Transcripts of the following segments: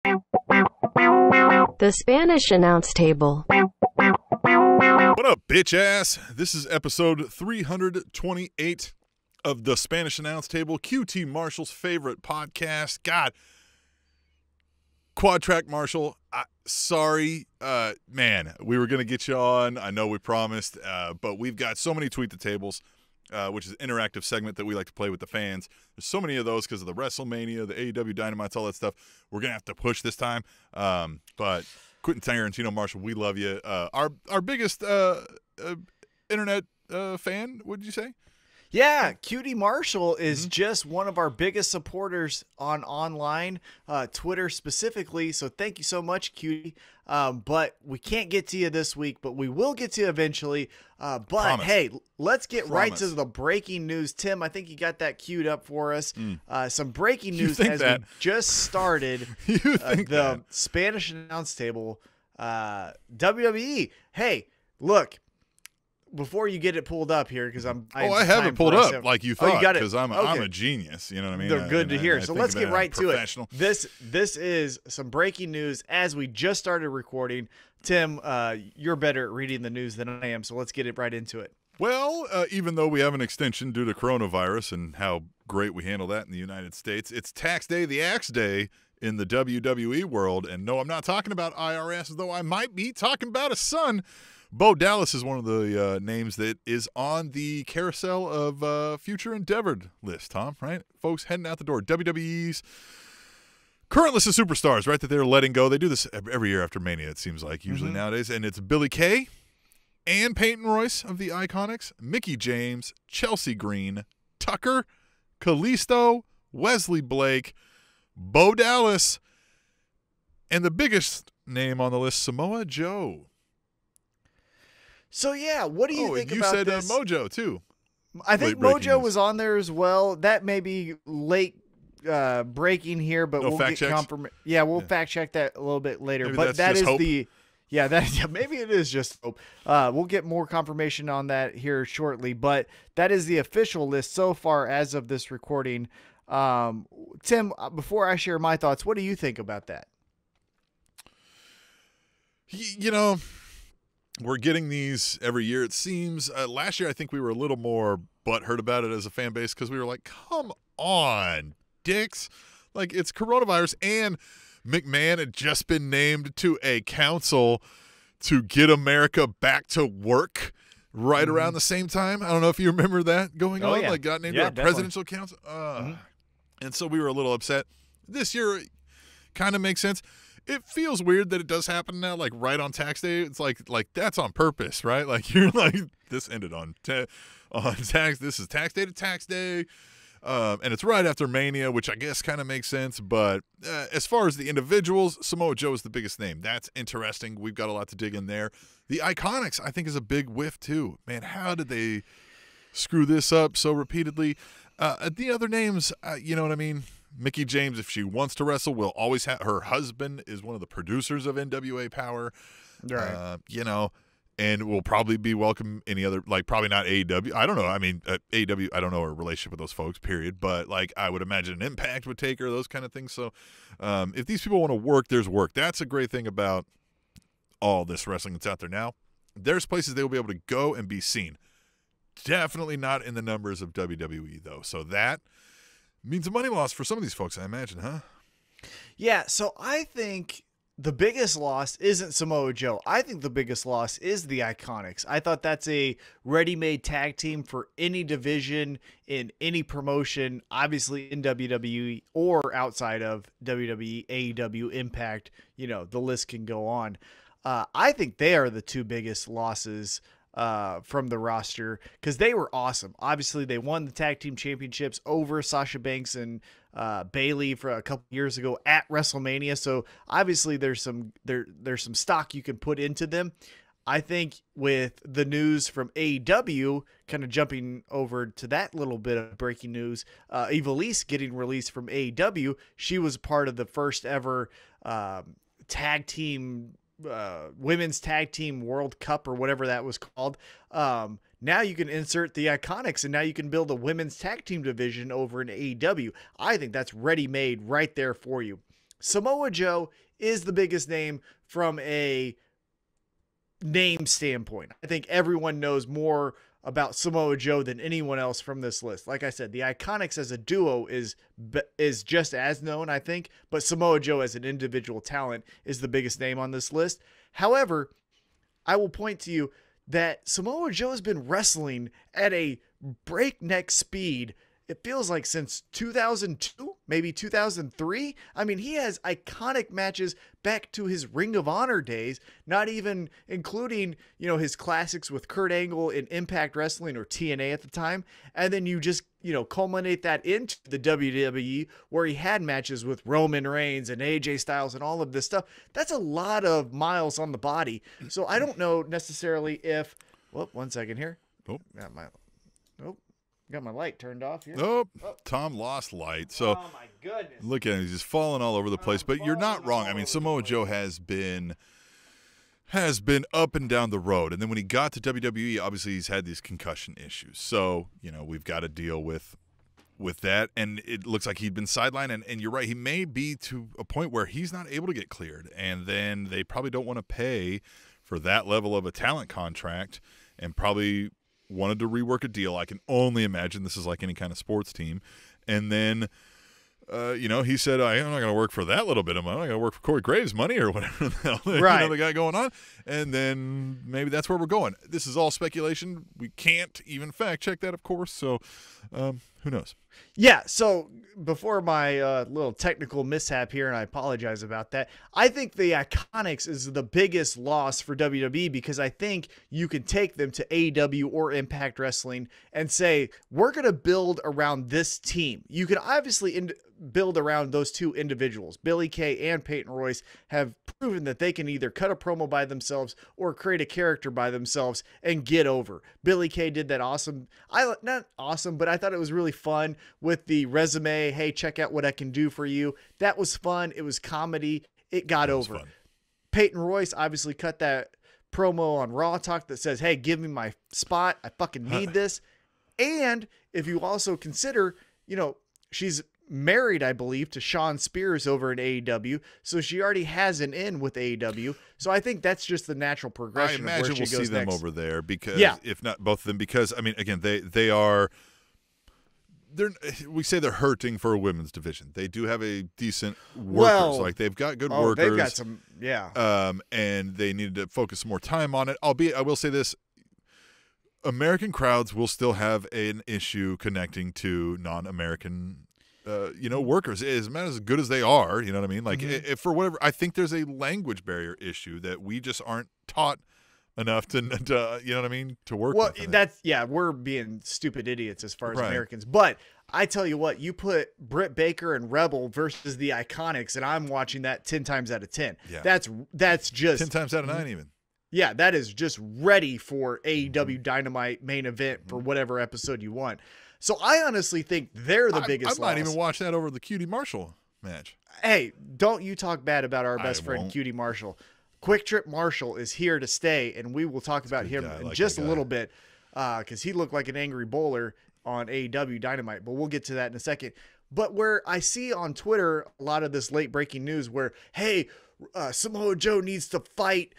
The Spanish Announce Table. What up, bitch ass? This is episode 328 of The Spanish Announce Table, QT Marshall's favorite podcast. God, Quad Track Marshall, sorry, man, we were going to get you on. I know we promised, but we've got so many Tweet the Tables, which is an interactive segment that we like to play with the fans. There's so many of those because of the WrestleMania, the AEW Dynamite, all that stuff. We're going to have to push this time, but Quentin Tarantino, Marshall, we love you. Our biggest internet fan, would you say? Yeah, QT Marshall is just one of our biggest supporters on online, Twitter specifically. So thank you so much, QT. But we can't get to you this week, but we will get to you eventually. Promise. Hey, let's get right Promise. to the breaking news. Tim, I think you got that queued up for us. Some breaking news think as that? we just started You think the that? Spanish Announce Table. WWE. Hey, look. Before you get it pulled up here, because I have it pulled up like you thought, because I'm Okay. a genius. You know what I mean? They're good to hear. So let's get right to it. Professional. This is some breaking news as we just started recording. Tim, you're better at reading the news than I am, so let's get it right into it. Well, even though we have an extension due to coronavirus and how great we handle that in the United States, it's tax day, the axe day in the WWE world. And no, I'm not talking about IRS, though I might be talking about a son. Bo Dallas is one of the names that is on the carousel of future endeavored list, Tom, right? Folks heading out the door. WWE's current list of superstars, right, that they're letting go. They do this every year after Mania, it seems like, usually nowadays. And it's Billie Kay, Ann Peyton Royce of the Iconics, Mickie James, Chelsea Green, Tucker, Kalisto, Wesley Blake, Bo Dallas, and the biggest name on the list, Samoa Joe. So, yeah, what do you think about this? You said Mojo, too. I think breaking Mojo news. was on there as well. That may be late breaking here, but No we'll fact get checks? confirmation. Yeah, we'll fact check that a little bit later. Maybe but that's that just is hope. maybe it is just hope. We'll get more confirmation on that here shortly. But that is the official list so far as of this recording. Tim, before I share my thoughts, what do you think about that? You know, we're getting these every year, it seems. Last year, I think we were a little more butthurt about it as a fan base because we were like, come on, dicks. Like, it's coronavirus, and McMahon had just been named to a council to get America back to work right around the same time. I don't know if you remember that going on. Yeah. Like, got named to a presidential council. And so we were a little upset. This year kind of makes sense. It feels weird that it does happen now, like right on tax day. It's like that's on purpose, right? Like, you're like, this ended on tax. This is tax day to tax day, and it's right after Mania, which I guess kind of makes sense. But as far as the individuals, Samoa Joe is the biggest name. That's interesting. We've got a lot to dig in there. The Iconics, I think, is a big whiff too. Man, how did they screw this up so repeatedly? The other names, you know what I mean? Mickie James, if she wants to wrestle, will always have her husband is one of the producers of NWA Power, Right. you know, and will probably be welcome any other, like probably not AEW. I don't know. I mean, AEW, I don't know her relationship with those folks, period. But like, I would imagine an Impact would take her, those kind of things. So if these people want to work, there's work. That's a great thing about all this wrestling that's out there now. There's places they will be able to go and be seen. Definitely not in the numbers of WWE, though. So that means a money loss for some of these folks, I imagine, huh? Yeah, so I think the biggest loss isn't Samoa Joe. I think the biggest loss is the Iconics. I thought that's a ready-made tag team for any division in any promotion, obviously in WWE or outside of WWE, AEW, Impact. You know, the list can go on. I think they are the two biggest losses from the roster because they were awesome. Obviously, they won the tag team championships over Sasha Banks and Bayley for a couple years ago at WrestleMania. So obviously, there's some stock you can put into them. I think with the news from AEW, kind of jumping over to that little bit of breaking news, Ivelisse getting released from AEW. She was part of the first ever tag team. Women's Tag Team World Cup or whatever that was called. Now you can insert the Iconics and now you can build a women's tag team division over in AEW. I think that's ready-made right there for you. Samoa Joe is the biggest name from a name standpoint. I think everyone knows more about Samoa Joe than anyone else from this list. Like I said, the Iconics as a duo is just as known, I think, but Samoa Joe as an individual talent is the biggest name on this list. However, I will point to you that Samoa Joe has been wrestling at a breakneck speed. It feels like since 2002, maybe 2003. I mean, he has iconic matches back to his Ring of Honor days, not even including, his classics with Kurt Angle in Impact Wrestling or TNA at the time. And then you just, culminate that into the WWE where he had matches with Roman Reigns and AJ Styles and all of this stuff. That's a lot of miles on the body. So I don't know necessarily if, well, 1 second here. Got my light turned off here. Oh, Tom lost light. So, oh my goodness. Look at him. He's just falling all over the place. But you're not wrong. I mean, Samoa Joe has been up and down the road. And then when he got to WWE, obviously he's had these concussion issues. So, we've got to deal with that. And it looks like he'd been sidelined. And you're right. He may be to a point where he's not able to get cleared. And then they probably don't want to pay for that level of a talent contract and probably wanted to rework a deal. I can only imagine this is like any kind of sports team. And then, he said, I'm not going to work for that little bit of money. I'm going to work for Corey Graves' money or whatever the hell they got going on. And then maybe that's where we're going. This is all speculation. We can't even fact check that, of course. So who knows? Yeah, so before my little technical mishap here, and I apologize about that, I think the Iconics is the biggest loss for WWE because I think you can take them to AEW or Impact Wrestling and say, we're going to build around this team. You can obviously build around those two individuals. Billy Kay and Peyton Royce have proven that they can either cut a promo by themselves or create a character by themselves and get over. Billy Kay did that awesome. Not awesome, but I thought it was really fun with the resume. Hey, check out what I can do for you. That was fun. It was comedy. It got over. Fun. Peyton Royce obviously cut that promo on Raw Talk that says, hey, give me my spot. I fucking need this. And if you also consider, she's married, I believe, to Shawn Spears over in AEW, so she already has an in with AEW. So I think that's just the natural progression. I imagine of where she we'll goes see them next. over there because, if not both of them, because I mean, again, they are. We say they're hurting for a women's division. They do have a decent workers, like they've got good workers. They've got some, and they needed to focus more time on it. Albeit, I will say this: American crowds will still have an issue connecting to non-American. Workers, as good as they are, you know what I mean? Like, if for whatever, I think there's a language barrier issue that we just aren't taught enough to you know what I mean, to work with. Well, we're being stupid idiots as far as Americans. But I tell you what, you put Britt Baker and Rebel versus the Iconics, and I'm watching that 10 times out of 10. Yeah. That's just 10 times out of 9 even. Yeah, that is just ready for AEW Dynamite main event for whatever episode you want. So I honestly think they're the biggest loss. I might even watch that over the Cutie Marshall match. Hey, don't you talk bad about our best friend, Cutie Marshall. Quick Trip Marshall is here to stay, and we will talk about him in just a little bit because he looked like an angry bowler on AEW Dynamite, but we'll get to that in a second. But where I see on Twitter a lot of this late-breaking news where, hey, Samoa Joe needs to fight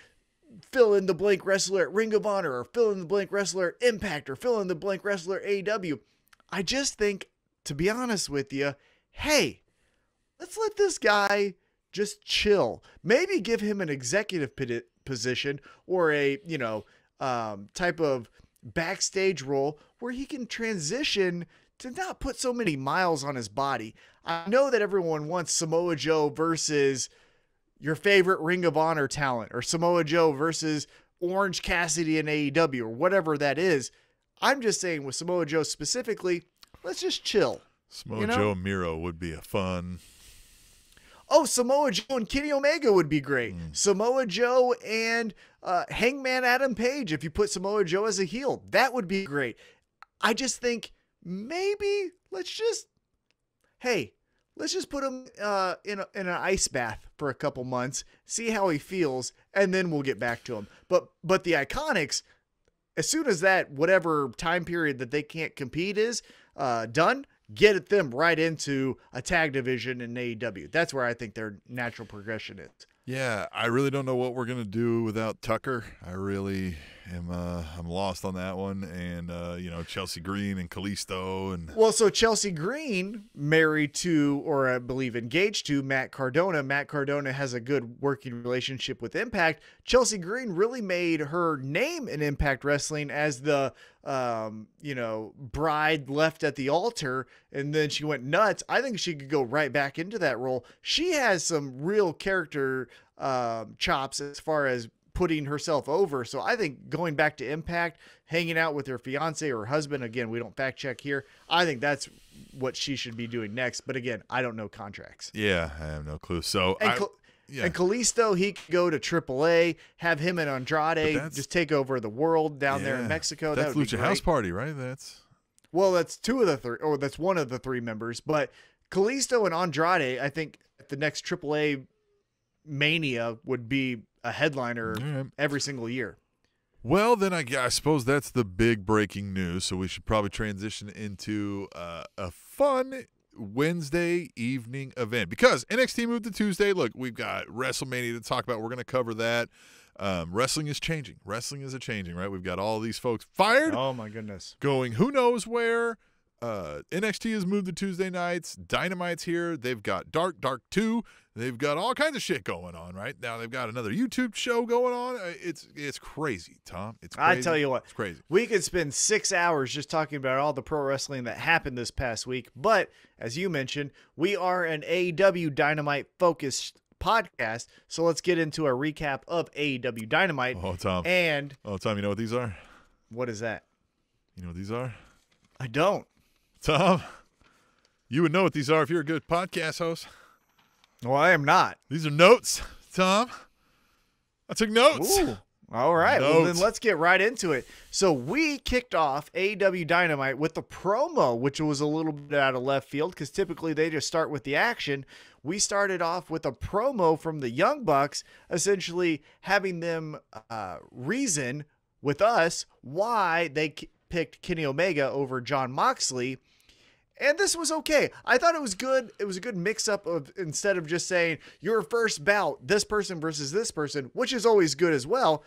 fill-in-the-blank wrestler at Ring of Honor or fill-in-the-blank wrestler at Impact or fill-in-the-blank wrestler at AEW. I just think, to be honest with you, hey, let's let this guy just chill. Maybe give him an executive position or a, type of backstage role where he can transition to not put so many miles on his body. I know that everyone wants Samoa Joe versus your favorite Ring of Honor talent or Samoa Joe versus Orange Cassidy in AEW or whatever that is. I'm just saying with Samoa Joe specifically, let's just chill. Samoa Joe and Miro would be a fun. Oh, Samoa Joe and Kenny Omega would be great. Samoa Joe and Hangman Adam Page, if you put Samoa Joe as a heel, that would be great. I just think maybe let's just put him in an ice bath for a couple months, see how he feels, and then we'll get back to him. But the Iconics, as soon as that whatever time period that they can't compete is done, get them right into a tag division in AEW. That's where I think their natural progression is. Yeah, I really don't know what we're gonna do without Tucker. I really am. I'm lost on that one. And Chelsea Green and Kalisto and Well, so Chelsea Green married to, or I believe engaged to, Matt Cardona. Matt Cardona has a good working relationship with Impact. Chelsea Green really made her name in Impact Wrestling as the bride left at the altar, and then she went nuts. I think she could go right back into that role. She has some real character chops as far as putting herself over. So I think going back to Impact, hanging out with her fiance or husband, again, we don't fact check here. I think that's what she should be doing next. But again, I don't know contracts. Yeah, I have no clue. So and Kalisto, he could go to AAA, have him and Andrade just take over the world down there in Mexico. That's that would Lucha be great. House Party, right? That's two of the three, or that's one of the three members. But Kalisto and Andrade, I think the next AAA Mania would be a headliner every single year. Well, then I suppose that's the big breaking news. So we should probably transition into a fun Wednesday evening event because NXT moved to Tuesday. Look, we've got WrestleMania to talk about. We're going to cover that. Wrestling is changing. Wrestling is changing, right? We've got all these folks fired. Oh my goodness. Going who knows where. NXT has moved to Tuesday nights. Dynamite's here. They've got Dark 2. They've got all kinds of shit going on right now. They've got another YouTube show going on. It's crazy, Tom. It's crazy. I tell you what, it's crazy. We could spend 6 hours just talking about all the pro wrestling that happened this past week. But as you mentioned, we are an AEW Dynamite focused podcast. So let's get into a recap of AEW Dynamite. Oh, Tom. Tom, you know what these are? What is that? You know what these are? I don't. Tom, you would know what these are if you're a good podcast host. Well, I am not. These are notes, Tom. I took notes. Ooh. All right. Notes. Well, then let's get right into it. So we kicked off AEW Dynamite with the promo, which was a little bit out of left field because typically they just start with the action. We started off with a promo from the Young Bucks, essentially having them reason with us why they picked Kenny Omega over Jon Moxley. And this was okay. I thought it was good. It was a good mix-up of, instead of just saying, your first bout, this person versus this person, which is always good as well,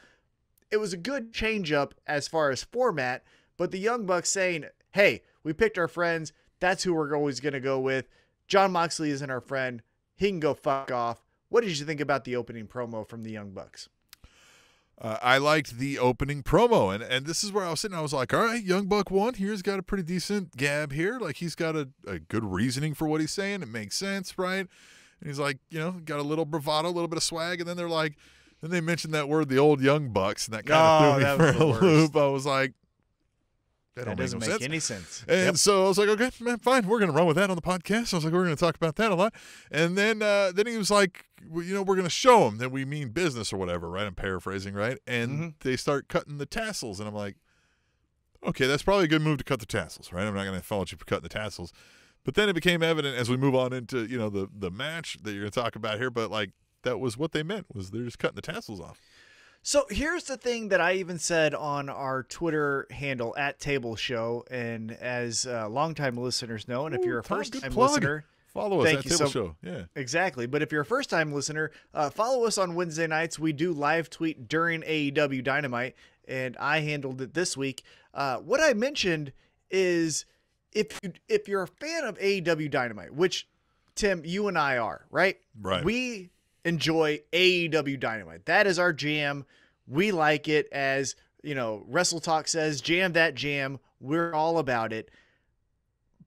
it was a good change-up as far as format. But the Young Bucks saying, hey, we picked our friends. That's who we're always going to go with. Jon Moxley isn't our friend. He can go fuck off. What did you think about the opening promo from the Young Bucks? I liked the opening promo, and this is where I was sitting. I was like, all right, Young Buck 1 here's got a pretty decent gab here. Like, he's got a good reasoning for what he's saying. It makes sense, right? And he's like, got a little bravado, a little bit of swag, and then they're like, then they mentioned that word, the old Young Bucks, and that kind of threw me for a loop. I was like, that doesn't make any sense. And so I was like, okay, man, fine. We're going to run with that on the podcast. I was like, we're going to talk about that a lot. And then he was like, well, we're going to show them that we mean business or whatever, right? I'm paraphrasing, right? And they start cutting the tassels. And I'm like, okay, that's probably a good move to cut the tassels, right? I'm not going to fault you for cutting the tassels. But then it became evident as we move on into, the match that you're going to talk about here. But, like, that was what they meant, was they're just cutting the tassels off. So here's the thing that I even said on our Twitter handle @TableShow, and as longtime listeners know, and if you're a first-time listener, follow us at Table Show. Yeah, exactly. But if you're a first-time listener, follow us on Wednesday nights. We do live tweet during AEW Dynamite, and I handled it this week. What I mentioned is if you're a fan of AEW Dynamite, which Tim, you and I are, right? Right. We enjoy AEW Dynamite. That is our jam. We like it. As Wrestle Talk says, jam that jam. We're all about it.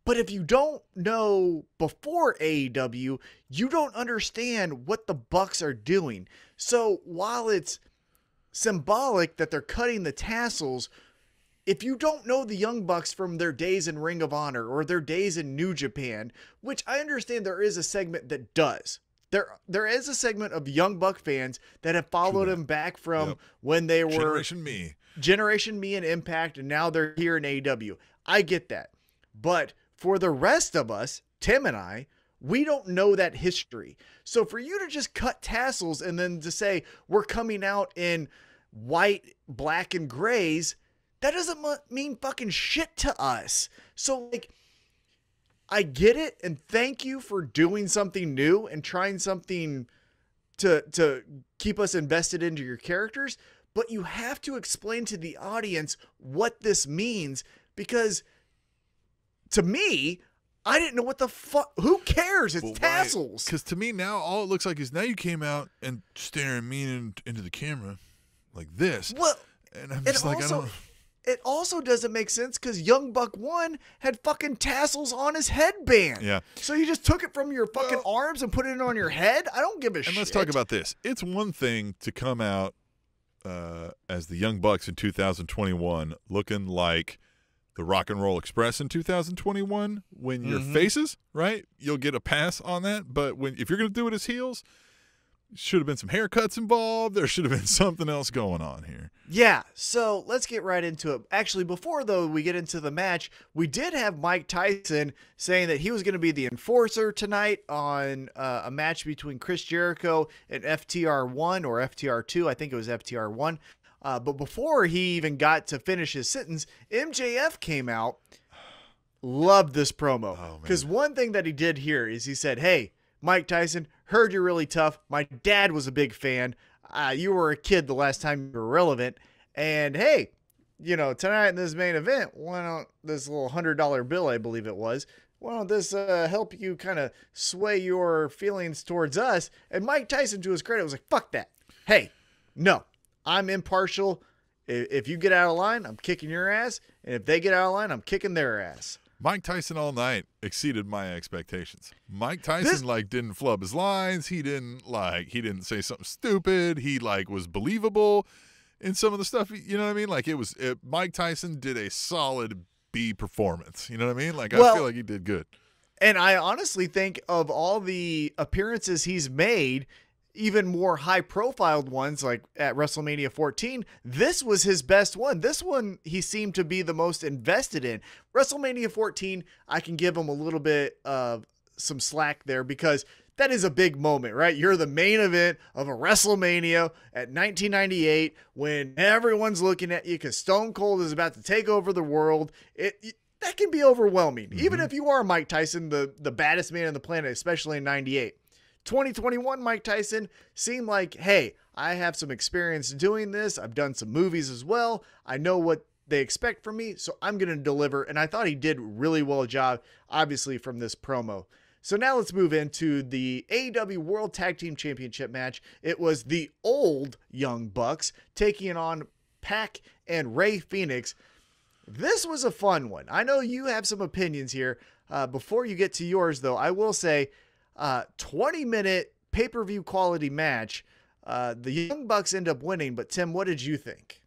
But if you don't know before AEW, you don't understand what the Bucks are doing. So while it's symbolic that they're cutting the tassels, if you don't know the Young Bucks from their days in Ring of Honor or their days in New Japan, which I understand there is a segment that does. There is a segment of Young Buck fans that have followed him back from when they were Generation Me and Impact, and now they're here in AEW. I get that. But for the rest of us, Tim and I, we don't know that history. So for you to just cut tassels and then to say we're coming out in white, black, and grays, that doesn't mean fucking shit to us. So, like, I get it, and thank you for doing something new and trying something to keep us invested into your characters, but you have to explain to the audience what this means, because to me, I didn't know what the fuck. Who cares? It's tassels. Because to me now, all it looks like is now you came out and staring me into the camera like this. Well, and I'm just like, I don't. It also doesn't make sense because Young Buck 1 had fucking tassels on his headband. Yeah. So you just took it from your fucking arms and put it on your head? I don't give a shit. And let's talk about this. It's one thing to come out as the Young Bucks in 2021 looking like the Rock and Roll Express in 2021 when your faces, right? You'll get a pass on that. But if you're going to do it as heels, should have been some haircuts involved. There should have been something else going on here. Yeah, so let's get right into it. Actually, before, though, we get into the match, we did have Mike Tyson saying that he was going to be the enforcer tonight on a match between Chris Jericho and FTR1 or FTR2. I think it was FTR1. But before he even got to finish his sentence, MJF came out. Loved this promo. Because one thing that he did here is he said, hey, Mike Tyson, heard you're really tough. My dad was a big fan. You were a kid the last time you were relevant. And hey, tonight in this main event, why don't this little $100 bill, I believe it was, why don't this help you kind of sway your feelings towards us? And Mike Tyson, to his credit, was like, fuck that. Hey, no, I'm impartial. If you get out of line, I'm kicking your ass. And if they get out of line, I'm kicking their ass. Mike Tyson all night exceeded my expectations. Mike Tyson didn't flub his lines. He didn't say something stupid. He was believable in some of the stuff. You know what I mean? Mike Tyson did a solid B performance. You know what I mean? I feel like he did good. And I honestly think of all the appearances he's made, even more high-profiled ones like at WrestleMania 14, this was his best one. This one he seemed to be the most invested in. WrestleMania 14, I can give him a little bit of some slack there because that is a big moment, right? You're the main event of a WrestleMania at 1998 when everyone's looking at you because Stone Cold is about to take over the world. That can be overwhelming, even if you are Mike Tyson, the baddest man on the planet, especially in 98. 2021 Mike Tyson seemed like, hey, I have some experience doing this. I've done some movies as well. I know what they expect from me, so I'm going to deliver. And I thought he did really well job, obviously, from this promo. So now let's move into the AEW World Tag Team Championship match. It was the old Young Bucks taking on Pac and Rey Fenix. This was a fun one. I know you have some opinions here. Before you get to yours, though, I will say, 20-minute pay-per-view quality match. The Young Bucks end up winning, but Tim, what did you think?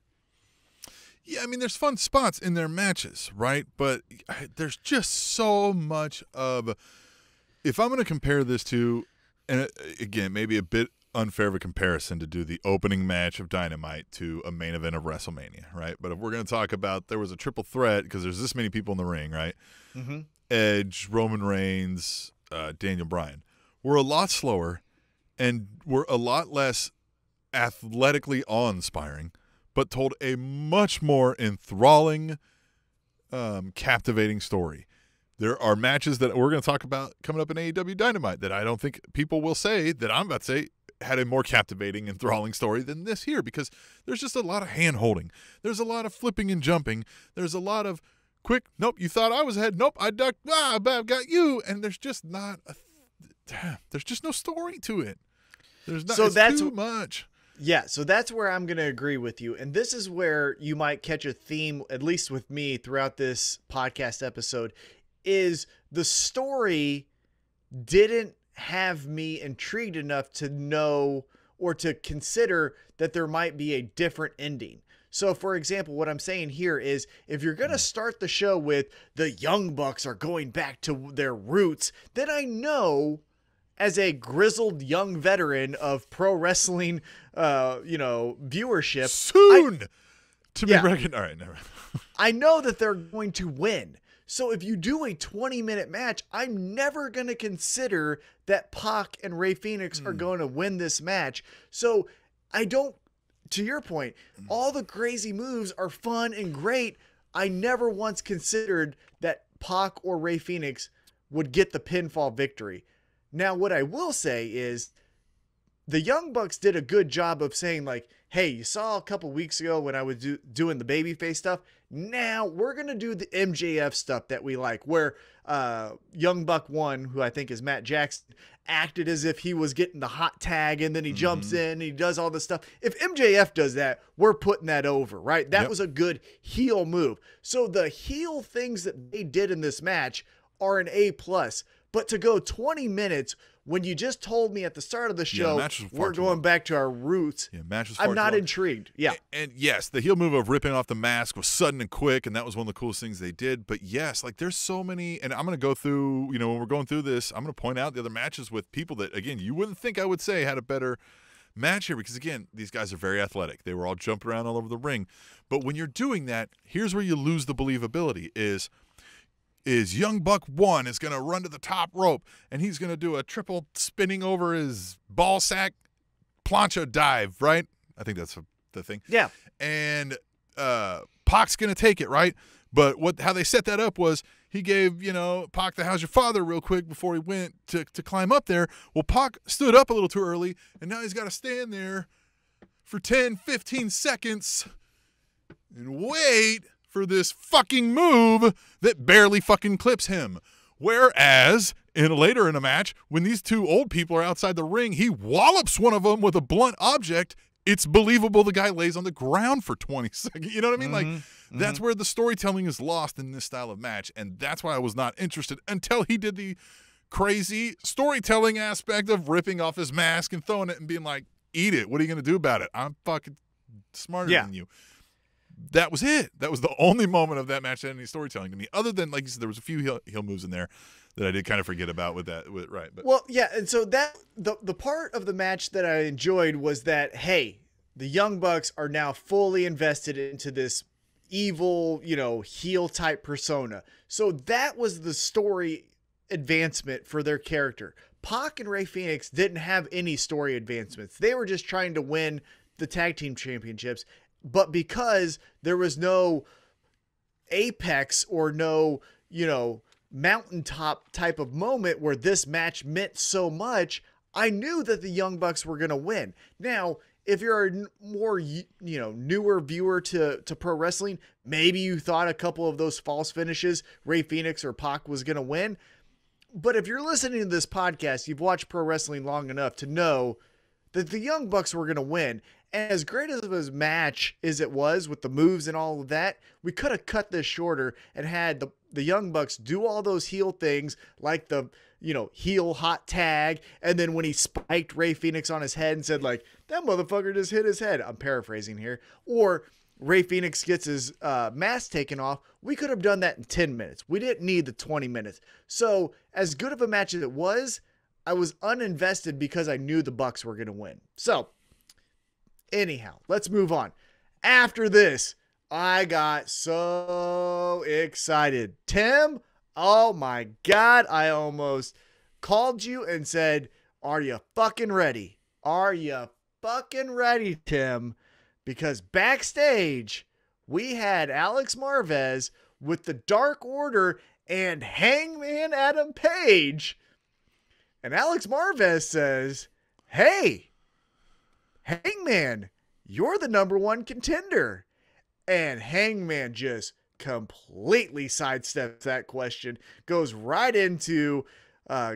Yeah, I mean, there's fun spots in their matches, right? But there's just so much of, if I'm going to compare this to, and again, maybe a bit unfair of a comparison to do the opening match of Dynamite to a main event of WrestleMania, right? But if we're going to talk about, there was a triple threat because there's this many people in the ring, right? Edge, Roman Reigns, Daniel Bryan were a lot slower and were a lot less athletically awe-inspiring, but told a much more enthralling, captivating story. There are matches that we're going to talk about coming up in AEW Dynamite that I don't think people will say that I'm about to say had a more captivating, enthralling story than this here, because there's just a lot of hand-holding. There's a lot of flipping and jumping. There's a lot of quick, nope, you thought I was ahead. Nope, I ducked. I've got you. And there's just not there's just no story to it. There's not. So that's too much. Yeah, so that's where I'm going to agree with you. And this is where you might catch a theme, at least with me throughout this podcast episode, is the story didn't have me intrigued enough to know or to consider that there might be a different ending. So, for example, what I'm saying here is if you're going to start the show with the Young Bucks are going back to their roots, then I know as a grizzled young veteran of pro wrestling, viewership. Soon to be reckoned. All right, never. I know that they're going to win. So if you do a 20-minute match, I'm never going to consider that Pac and Rey Fenix are going to win this match. So I don't, to your point, all the crazy moves are fun and great. I never once considered that Pac or Rey Fenix would get the pinfall victory. Now, what I will say is the Young Bucks did a good job of saying, like, hey, you saw a couple weeks ago when I was doing the babyface stuff. Now we're going to do the MJF stuff that we like, where Young Buck 1, who I think is Matt Jackson, acted as if he was getting the hot tag, and then he jumps in and he does all this stuff. If MJF does that, we're putting that over, right? That was a good heel move. So the heel things that they did in this match are an A+. But to go 20 minutes when you just told me at the start of the show, we're going back to our roots, I'm not intrigued. Yeah. And yes, the heel move of ripping off the mask was sudden and quick, and that was one of the coolest things they did. But yes, like there's so many, and I'm going to go through, you know, when we're going through this, I'm going to point out the other matches with people that, again, you wouldn't think I would say had a better match here, because again, these guys are very athletic. They were all jumping around all over the ring. But when you're doing that, here's where you lose the believability is Young Buck 1 is going to run to the top rope, and he's going to do a triple spinning over his ball sack plancha dive, right? I think that's the thing. Yeah. And Pac's going to take it, right? But how they set that up was he gave, you know, Pac the "How's your father" real quick before he went to climb up there. Well, Pac stood up a little too early, and now he's got to stand there for 10, 15 seconds and wait for this fucking move that barely fucking clips him. Whereas later in a match, when these two old people are outside the ring, he wallops one of them with a blunt object. It's believable the guy lays on the ground for 20 seconds. You know what I mean? Like, that's where the storytelling is lost in this style of match, and that's why I was not interested until he did the crazy storytelling aspect of ripping off his mask and throwing it and being like, eat it. What are you going to do about it? I'm fucking smarter than you. That was it. That was the only moment of that match that had any storytelling to me. Other than, like you said, there was a few heel moves in there that I did kind of forget about with that. Right. But. Well, yeah. And so that the part of the match that I enjoyed was that, hey, the Young Bucks are now fully invested into this evil, you know, heel type persona. So that was the story advancement for their character. Pac and Rey Fenix didn't have any story advancements. They were just trying to win the tag team championships. But because there was no apex or no, you know, mountaintop type of moment where this match meant so much, I knew that the Young Bucks were going to win. Now, if you're a more, you know, newer viewer to pro wrestling, maybe you thought a couple of those false finishes, Rey Fenix or Pac was going to win. But if you're listening to this podcast, you've watched pro wrestling long enough to know that the Young Bucks were going to win. And as great as a match as it was with the moves and all of that, we could have cut this shorter and had the Young Bucks do all those heel things, like the, you know, heel hot tag. And then when he spiked Rey Fenix on his head and said, like, that motherfucker just hit his head. I'm paraphrasing here. Or Rey Fenix gets his mask taken off. We could have done that in 10 minutes. We didn't need the 20 minutes. So as good of a match as it was, I was uninvested because I knew the Bucks were going to win. So anyhow, let's move on. After this, I got so excited. Tim, oh my God, I almost called you and said, are you fucking ready? Are you fucking ready, Tim? Because backstage, we had Alex Marvez with the Dark Order and Hangman Adam Page. And Alex Marvez says, hey, Hangman, you're the #1 contender. And Hangman just completely sidesteps that question, goes right into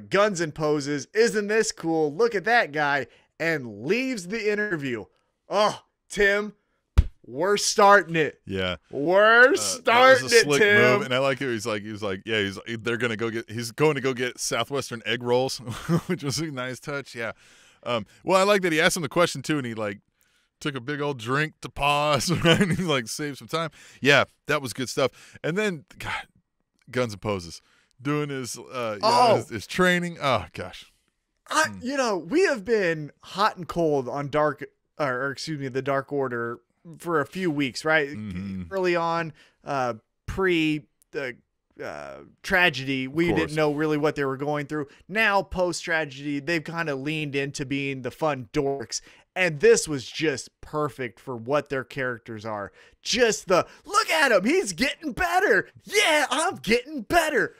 guns and poses. Isn't this cool? Look at that guy. And leaves the interview. Oh, Tim, we're starting it. Yeah. We're starting it, slick Tim. Move. And I like it. He's like, yeah, he's going to go get Southwestern egg rolls, which was a nice touch. Yeah. Well, I like that he asked him the question too, and he like took a big old drink to pause, right? And he like saved some time. Yeah, that was good stuff. And then, God, guns and poses, doing his his training. Oh gosh. You know, we have been hot and cold on the Dark Order for a few weeks, right? Early on, pre the tragedy, we didn't know really what they were going through. Now, post tragedy, they've kind of leaned into being the fun dorks. And this was just perfect for what their characters are. Just look at him. He's getting better. Yeah, I'm getting better.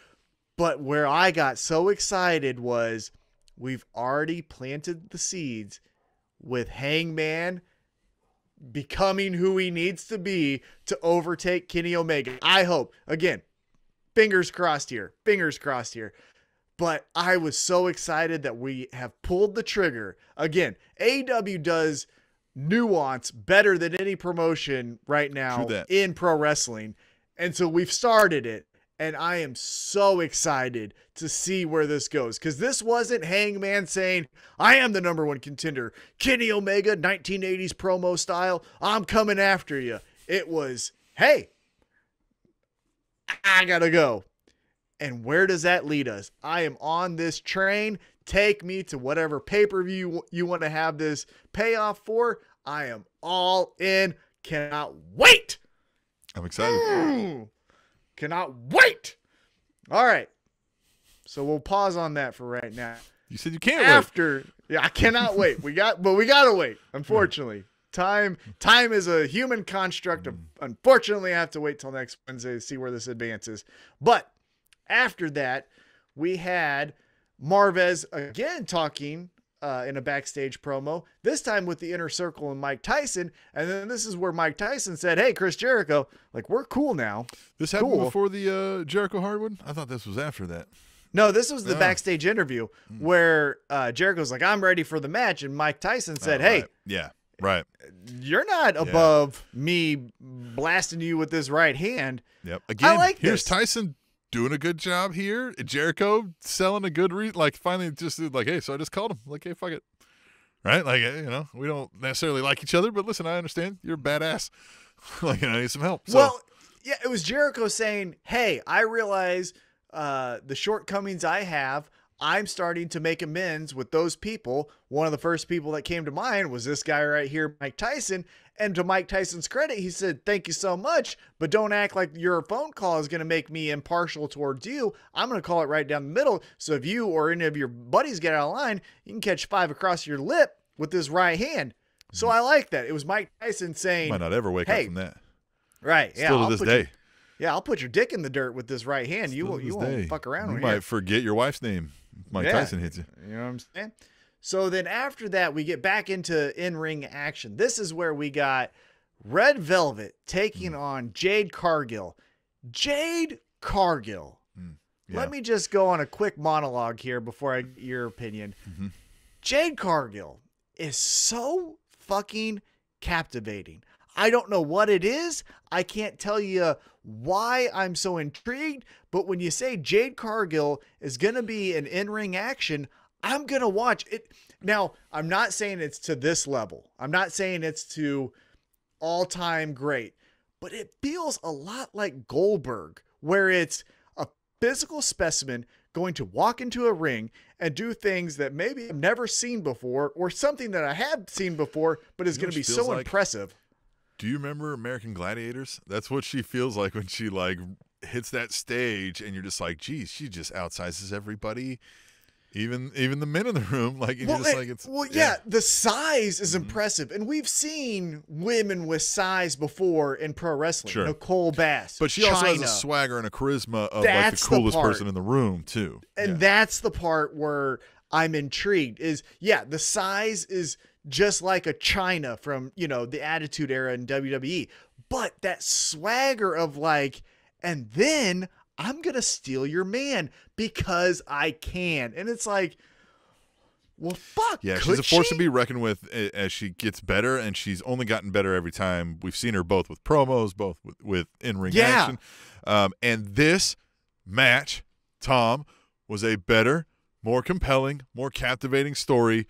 But where I got so excited was we've already planted the seeds with Hangman becoming who he needs to be to overtake Kenny Omega. I hope. Again, fingers crossed here. Fingers crossed here. But I was so excited that we have pulled the trigger. Again, AEW does nuance better than any promotion right now in pro wrestling. And so we've started it. And I am so excited to see where this goes. Because this wasn't Hangman saying, I am the number one contender. Kenny Omega, 1980s promo style. I'm coming after you. It was, hey, I gotta go. And where does that lead us? I am on this train. Take me to whatever pay-per-view you want to have this payoff for. I am all in. Cannot wait. I'm excited. Cannot wait. All right. So we'll pause on that for right now. You said you can't wait. Yeah, I cannot wait. We got to wait. Unfortunately, time is a human construct. Unfortunately, I have to wait till next Wednesday to see where this advances. But after that, we had Marvez again talking in a backstage promo, this time with the Inner Circle and Mike Tyson. And then this is where Mike Tyson said, hey, Chris Jericho, like, we're cool now. This happened before the Jericho Harwood? I thought this was after that. No, this was the backstage interview where Jericho's like, I'm ready for the match. And Mike Tyson said, hey. Right. Yeah, right. You're not above me blasting you with this right hand. Yep. Again, I like here's this. Tyson doing a good job here. Jericho selling a good finally just like, hey, so I just called him. Like, hey, fuck it. Right? Like, we don't necessarily like each other, but listen, I understand. You're a badass. Like, I need some help. So. Well, yeah, it was Jericho saying, hey, I realize the shortcomings I have. I'm starting to make amends with those people. One of the first people that came to mind was this guy right here, Mike Tyson. And to Mike Tyson's credit, he said, thank you so much, but don't act like your phone call is going to make me impartial towards you. I'm going to call it right down the middle. So if you or any of your buddies get out of line, you can catch 5 across your lip with this right hand. So I like that. It was Mike Tyson saying, might not ever wake up from that. Right. Still to this day. I'll put your dick in the dirt with this right hand. You won't fuck around with it. You might forget your wife's name. Mike Tyson hits you. You know what I'm saying? So then after that, we get back into in-ring action. This is where we got Red Velvet taking on Jade Cargill. Jade Cargill. Yeah. Let me just go on a quick monologue here before I get your opinion. Jade Cargill is so fucking captivating. I don't know what it is. I can't tell you why I'm so intrigued, but when you say Jade Cargill is going to be an in-ring action, I'm going to watch it. Now, I'm not saying it's to this level. I'm not saying it's to all-time great, but it feels a lot like Goldberg, where it's a physical specimen going to walk into a ring and do things that maybe I've never seen before, or something that I have seen before, but is going to be so impressive. Do you remember American Gladiators? That's what she feels like when she hits that stage, and you're just like, geez, she just outsizes everybody, even the men in the room. Like, you're just like, it's the size is impressive, and we've seen women with size before in pro wrestling. Sure. Nicole Bass, but she also has a swagger and a charisma of like the coolest person in the room too. And that's the part where I'm intrigued. Is the size is just like a Chyna from, the Attitude Era in WWE. But that swagger of and then I'm going to steal your man because I can. And it's like, well, fuck. Yeah, she's a force to be reckoned with as she gets better, and she's only gotten better every time. We've seen her both with promos, both with in-ring action. And this match, Tom, was a better, more compelling, more captivating story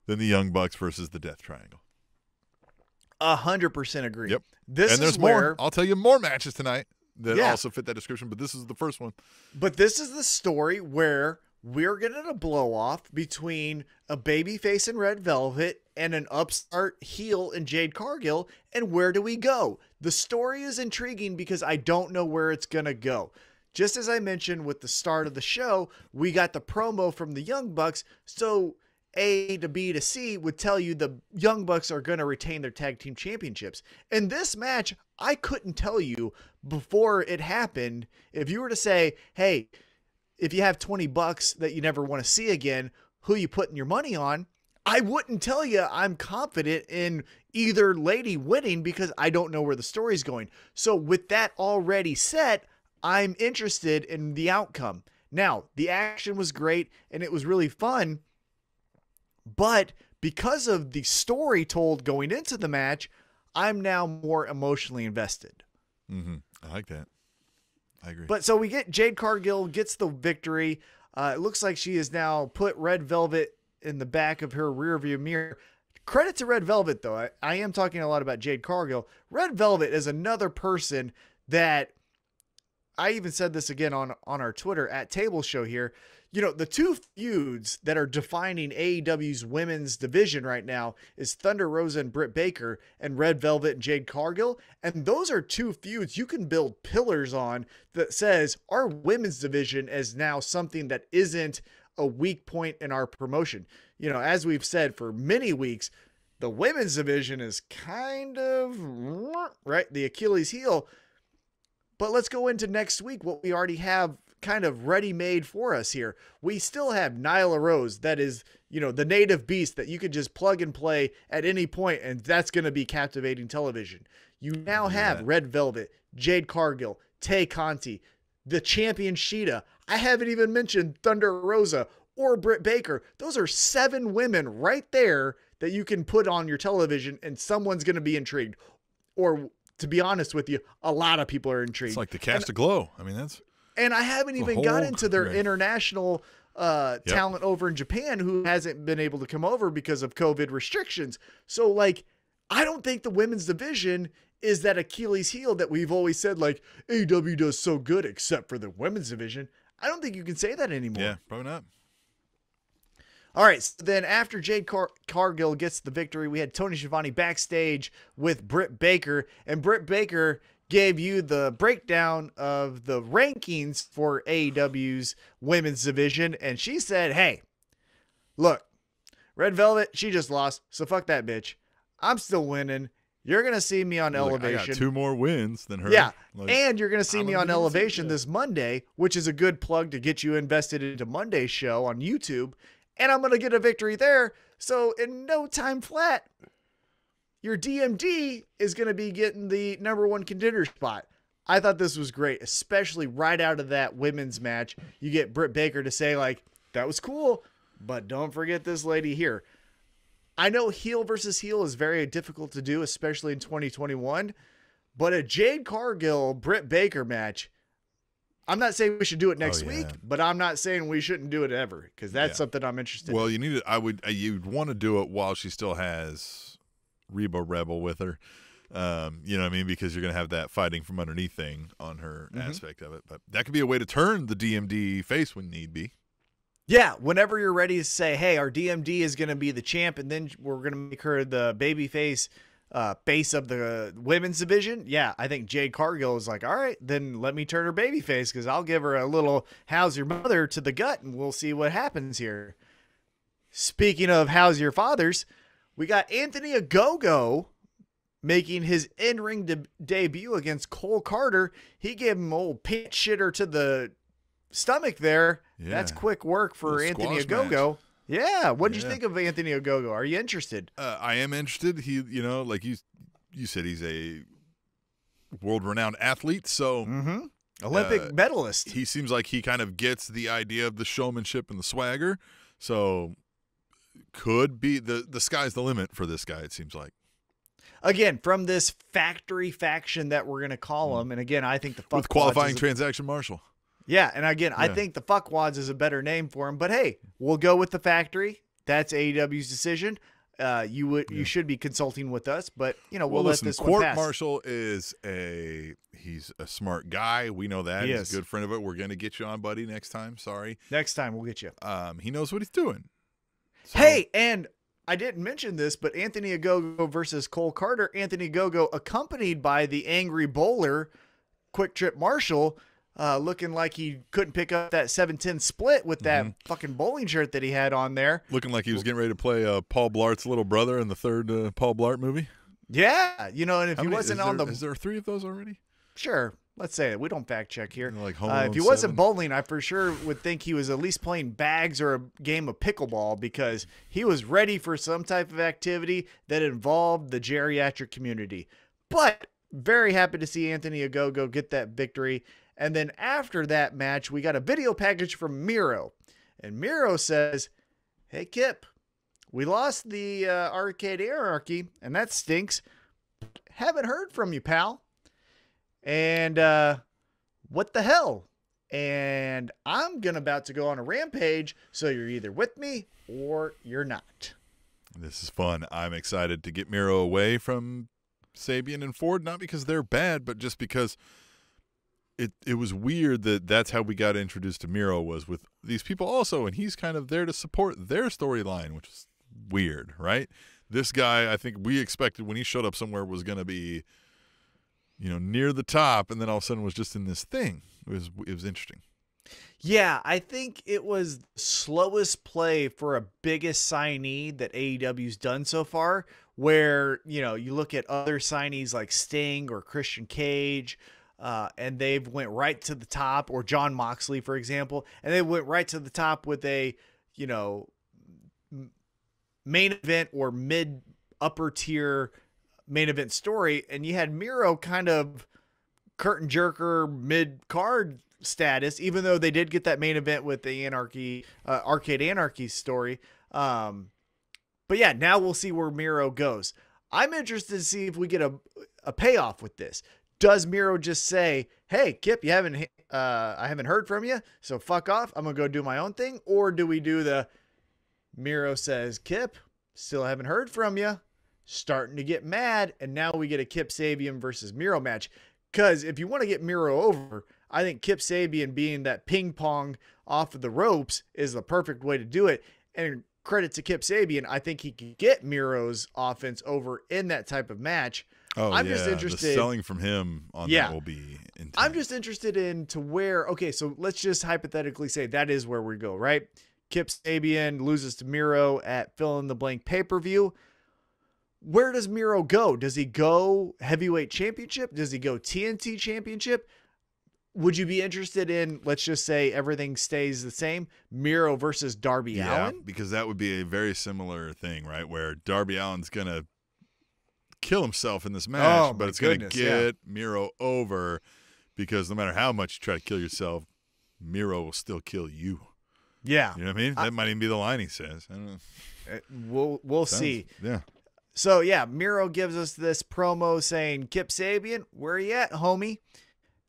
than the Young Bucks versus the Death Triangle. 100% agree. Yep. This and there's is where more. I'll tell you more matches tonight that also fit that description, but this is the first one. But this is the story where we're getting a blow off between a babyface in Red Velvet and an upstart heel in Jade Cargill. And where do we go? The story is intriguing because I don't know where it's going to go. Just as I mentioned with the start of the show, we got the promo from the Young Bucks. So A to B to C would tell you the Young Bucks are going to retain their tag team championships. In this match, I couldn't tell you before it happened. If you were to say, hey, if you have $20 that you never want to see again, who you putting your money on? I wouldn't tell you I'm confident in either lady winning because I don't know where the story's going. So with that already set, I'm interested in the outcome. Now, the action was great and it was really fun, but because of the story told going into the match, I'm now more emotionally invested. Mm-hmm. I like that. I agree. But so we get Jade Cargill gets the victory. It looks like she has now put Red Velvet in the back of her rearview mirror. Credit to Red Velvet, though. I am talking a lot about Jade Cargill. Red Velvet is another person that I even said this again on our Twitter at Table Show here. You know, the two feuds that are defining AEW's women's division right now is Thunder Rosa and Britt Baker and Red Velvet and Jade Cargill. And those are two feuds you can build pillars on that says our women's division is now something that isn't a weak point in our promotion. You know, as we've said for many weeks, the women's division is kind of, right, the Achilles heel. But let's go into next week, what we already have kind of ready-made for us here. We still have Nyla Rose, that is, you know, the native beast that you could just plug and play at any point, and that's going to be captivating television. You now have Red Velvet, Jade Cargill, Tay Conti, the champion Sheeta. I haven't even mentioned Thunder Rosa or Britt Baker. Those are 7 women right there that you can put on your television, and someone's going to be intrigued. Or, to be honest with you, a lot of people are intrigued. It's like the cast of Glow. I mean, that's... And I haven't even got into their international talent over in Japan who hasn't been able to come over because of COVID restrictions. So, like, I don't think the women's division is that Achilles heel that we've always said, like, AEW does so good except for the women's division. I don't think you can say that anymore. Yeah, probably not. All right, so then after Jade Cargill gets the victory, we had Tony Schiavone backstage with Britt Baker, and Britt Baker gave you the breakdown of the rankings for AEW's women's division, and she said, hey, look, Red Velvet, she just lost, so fuck that bitch. I'm still winning. You're going to see me on Elevation. I got 2 more wins than her. Yeah, and you're going to see me on Elevation this Monday, which is a good plug to get you invested into Monday's show on YouTube, and I'm going to get a victory there, so in no time flat, your DMD is going to be getting the #1 contender spot. I thought this was great, especially right out of that women's match. You get Britt Baker to say, like, that was cool, but don't forget this lady here. I know heel versus heel is very difficult to do, especially in 2021, but a Jade Cargill, Britt Baker match, I'm not saying we should do it next week, but I'm not saying we shouldn't do it ever, because that's something I'm interested in. Well, you'd want to do it while she still has Reba Rebel with her. You know what I mean? Because you're going to have that fighting from underneath thing on her aspect of it. But that could be a way to turn the DMD face when need be. Yeah, whenever you're ready to say, hey, our DMD is going to be the champ, and then we're going to make her the baby face of the women's division. Yeah, I think Jade Cargill is like, all right, then let me turn her baby face, because I'll give her a little how's your mother to the gut, and we'll see what happens here. Speaking of how's your fathers, we got Anthony Ogogo making his in-ring debut against Cole Carter. He gave him old pant shitter to the stomach there. Yeah. That's quick work for Anthony Ogogo. Match. Yeah. What did you think of Anthony Ogogo? Are you interested? I am interested. He, you know, like you said, he's a world-renowned athlete. So Olympic medalist. He seems like he kind of gets the idea of the showmanship and the swagger. So could be the sky's the limit for this guy, it seems like. Again, from this factory faction that we're going to call him, and again, I think the fuckwads with qualifying transaction marshal. Yeah, and again, I think the fuckwads is a better name for him, but hey, we'll go with the factory. That's AEW's decision. You should be consulting with us, but you know, we'll let this one pass. Court marshal is he's a smart guy. We know that. He's a good friend of it. We're going to get you on, buddy, next time. Sorry. Next time we'll get you. He knows what he's doing. So. Hey, and I didn't mention this, but Anthony Ogogo versus Cole Carter. Anthony Ogogo accompanied by the angry bowler, Quick Trip Marshall, looking like he couldn't pick up that 7-10 split with that fucking bowling shirt that he had on there. Looking like he was getting ready to play Paul Blart's little brother in the third Paul Blart movie. Yeah, you know, and if he wasn't on the... Is there 3 of those already? Sure. let's say it. We don't fact check here. Like Home if Alone he wasn't 7. bowling, I for sure would think he was at least playing bags or a game of pickleball because he was ready for some type of activity that involved the geriatric community. But very happy to see Anthony Ogogo get that victory. And then after that match, we got a video package from Miro. And Miro says, hey, Kip, we lost the Arcade Anarchy, and that stinks. Haven't heard from you, pal. And what the hell? And I'm about to go on a rampage, so you're either with me or you're not. This is fun. I'm excited to get Miro away from Sabian and Ford, not because they're bad, but just because it was weird that that's how we got introduced to Miro, was with these people also, and he's kind of there to support their storyline, which is weird, right? This guy, I think we expected when he showed up somewhere was going to be, near the top, and then all of a sudden was just in this thing. It was interesting. Yeah, I think it was slowest play for a biggest signee that AEW's done so far, where, you look at other signees like Sting or Christian Cage, and they've went right to the top, or John Moxley, for example, and they went right to the top with a, main event or mid upper tier main event story. And you had Miro kind of curtain jerker mid card status, even though they did get that main event with the Arcade Anarchy story. But yeah, now we'll see where Miro goes. I'm interested to see if we get a payoff with this. Does Miro just say, hey, Kip, I haven't heard from you, so fuck off, I'm going to go do my own thing? Or do we do the Miro says, Kip, still haven't heard from you, starting to get mad, and now we get a Kip Sabian versus Miro match? Because if you want to get Miro over, I think Kip Sabian being that ping pong off of the ropes is the perfect way to do it. And credit to Kip Sabian, I think he can get Miro's offense over in that type of match. Oh, I'm just interested. The selling from him on that will be intense. I'm just interested in to where, okay, so let's just hypothetically say that is where we go, right? Kip Sabian loses to Miro at fill-in-the-blank pay-per-view. Where does Miro go? Does he go heavyweight championship? Does he go TNT championship? Would you be interested in, let's just say everything stays the same, Miro versus Darby Allin? Because that would be a very similar thing, right? Where Darby Allin's going to kill himself in this match, but it's going to get Miro over, because no matter how much you try to kill yourself, Miro will still kill you. Yeah. You know what I mean? That might even be the line he says. I don't know. We'll see. Yeah. So, yeah, Miro gives us this promo saying, Kip Sabian, where you at, homie?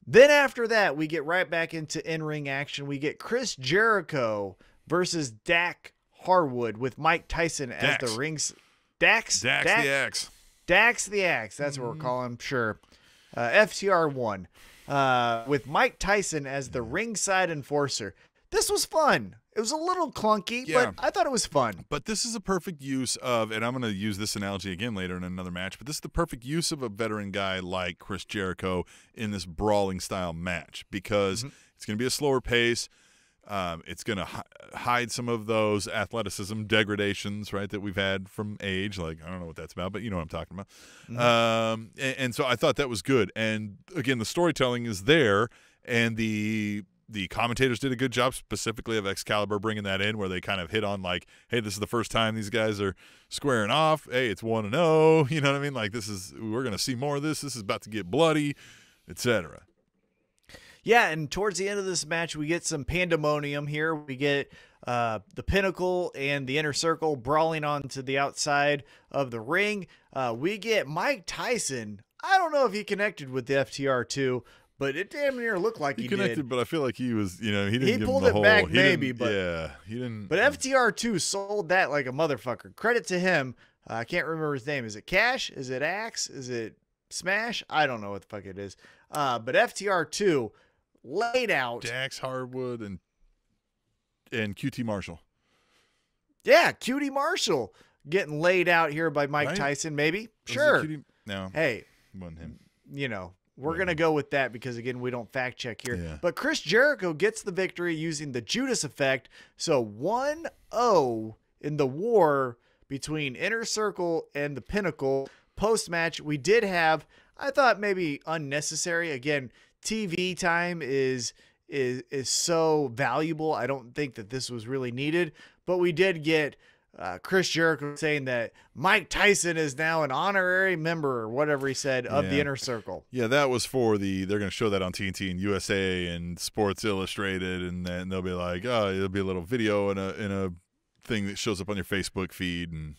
Then after that, we get right back into in-ring action. We get Chris Jericho versus Dak Harwood with Mike Tyson as the rings. Dax the Axe. Dax the Axe. That's what we're calling him. Sure. FTR1 with Mike Tyson as the ringside enforcer. This was fun. It was a little clunky, but I thought it was fun. But this is a perfect use of, and I'm going to use this analogy again later in another match, but this is the perfect use of a veteran guy like Chris Jericho in this brawling style match, because it's going to be a slower pace. It's going to hide some of those athleticism degradations, right, that we've had from age. Like, I don't know what that's about, but you know what I'm talking about. And so I thought that was good. And, again, the storytelling is there, and the commentators did a good job, specifically of Excalibur, bringing that in, where they kind of hit on, like, hey, this is the first time these guys are squaring off. Hey, it's 1-0. You know what I mean? Like, we're going to see more of this. This is about to get bloody, etc. Yeah, and towards the end of this match, we get some pandemonium here. We get the Pinnacle and the Inner Circle brawling onto the outside of the ring. We get Mike Tyson. I don't know if he connected with the FTR2, but it damn near looked like he connected, did. But I feel like he was, he didn't give pulled him the it whole, back maybe, but he didn't. But FTR2 sold that like a motherfucker. Credit to him. I can't remember his name. Is it Cash? Is it Axe? Is it Smash? I don't know what the fuck it is. But FTR2 laid out Dax Harwood and QT Marshall. Yeah, QT Marshall getting laid out here by Mike Tyson, maybe. Sure. No. Hey, wasn't him. We're going to go with that because, again, we don't fact check here. Yeah. But Chris Jericho gets the victory using the Judas effect. So 1-0 in the war between Inner Circle and the Pinnacle. Post-match, we did have, I thought maybe unnecessary. Again, TV time is so valuable. I don't think that this was really needed, but we did get Chris Jericho saying that Mike Tyson is now an honorary member or whatever he said of the Inner Circle. Yeah, that was for they're going to show that on TNT and USA and Sports Illustrated, and then they'll be like, oh, it'll be a little video in a thing that shows up on your Facebook feed, and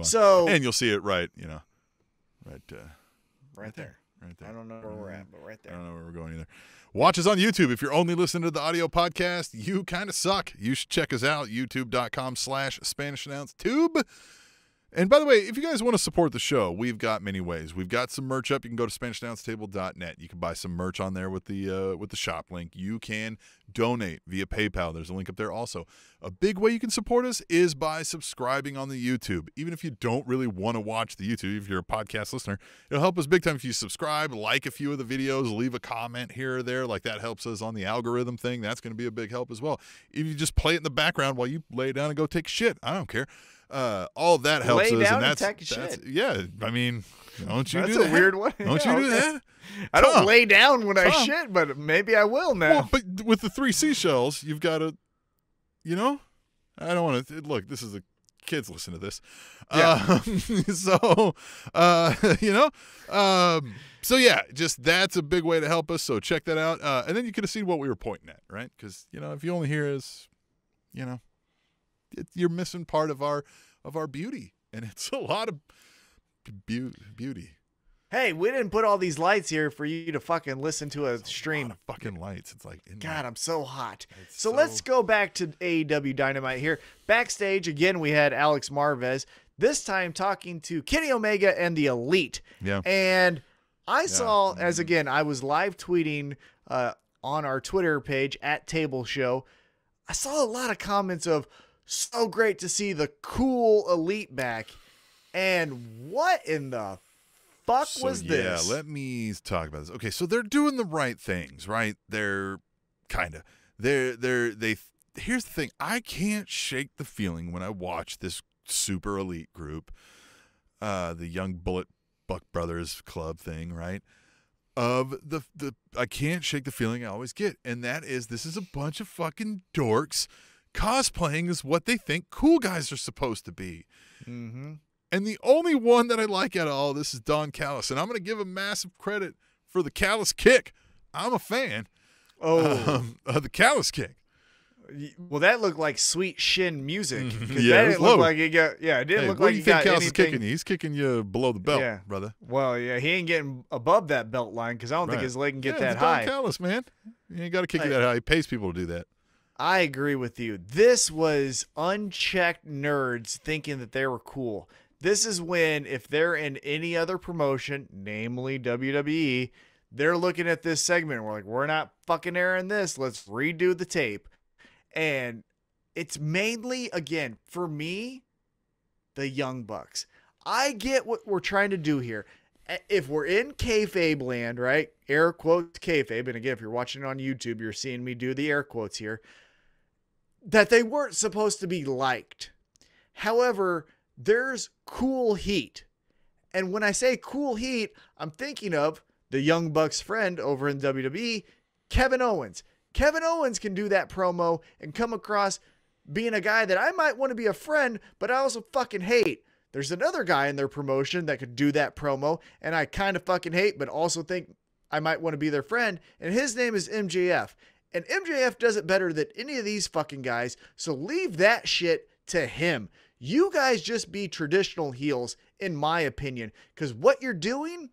so and you'll see it right there. Right there. I don't know where we're at, but right there. I don't know where we're going either. Watch us on YouTube. If you're only listening to the audio podcast, you kind of suck. You should check us out, youtube.com/SpanishAnnounceTube. And by the way, if you guys want to support the show, we've got many ways. We've got some merch up. You can go to SpanishAnnounceTable.net. You can buy some merch on there with the shop link. You can donate via PayPal. There's a link up there also. A big way you can support us is by subscribing on the YouTube. Even if you don't really want to watch the YouTube, if you're a podcast listener, it'll help us big time if you subscribe, like a few of the videos, leave a comment here or there. Like that helps us on the algorithm thing. That's going to be a big help as well. If you just play it in the background while you lay down and go take shit, I don't care. All of that helps lay us, down and take a shit. Yeah. I mean, don't you that's do that? That's a weird one. Don't you do that? I don't lay down when I shit, but maybe I will now. Well, but with the 3 seashells, you've got to, I don't want to look. This is a kids listen to this, so just that's a big way to help us. So check that out, and then you could have seen what we were pointing at, right? Because if you only hear us, you're missing part of our beauty, and it's a lot of beauty. Hey, we didn't put all these lights here for you to fucking listen to a stream. A lot of fucking lights. It's like God, I'm so hot. So let's go back to AEW Dynamite here. Backstage again, we had Alex Marvez. This time talking to Kenny Omega and the Elite. Yeah, and I saw I was live tweeting on our Twitter page at Table Show. I saw a lot of comments of, so great to see the cool Elite back. And what in the fuck was this? Yeah, let me talk about this. Okay, so they're doing the right things, right? They're kind of. Here's the thing. I can't shake the feeling when I watch this super elite group, the Young Bullet Buck Brothers Club thing, right? Of the I can't shake the feeling I always get, and that is this is a bunch of fucking dorks cosplaying as what they think cool guys are supposed to be. Mm-hmm. And the only one that I like out of all this is Don Callis, and I'm going to give him massive credit for the Callis kick. I'm a fan of the Callis kick. Well, that looked like sweet shin music. Yeah, that didn't look like he got. Yeah, it didn't look like he got Callis anything. is kicking you? He's kicking you below the belt, brother. Well, yeah, he ain't getting above that belt line because I don't think his leg can get that high. Don Callis, man, you ain't got to kick you that high. He pays people to do that. I agree with you. This was unchecked nerds thinking that they were cool. This is when, if they're in any other promotion, namely WWE, they're looking at this segment and we're like, we're not fucking airing this. Let's redo the tape. And it's mainly, again, for me, the Young Bucks. I get what we're trying to do here. If we're in kayfabe land, right? Air quotes kayfabe. And again, if you're watching it on YouTube, you're seeing me do the air quotes here. That they weren't supposed to be liked. However, there's cool heat. And when I say cool heat, I'm thinking of the Young Bucks friend over in WWE, Kevin Owens. Kevin Owens can do that promo and come across being a guy that I might want to be a friend, but I also fucking hate. There's another guy in their promotion that could do that promo, and I kind of fucking hate, but also think I might want to be their friend, and his name is MJF. And MJF does it better than any of these fucking guys, so leave that shit to him. You guys just be traditional heels, in my opinion, because what you're doing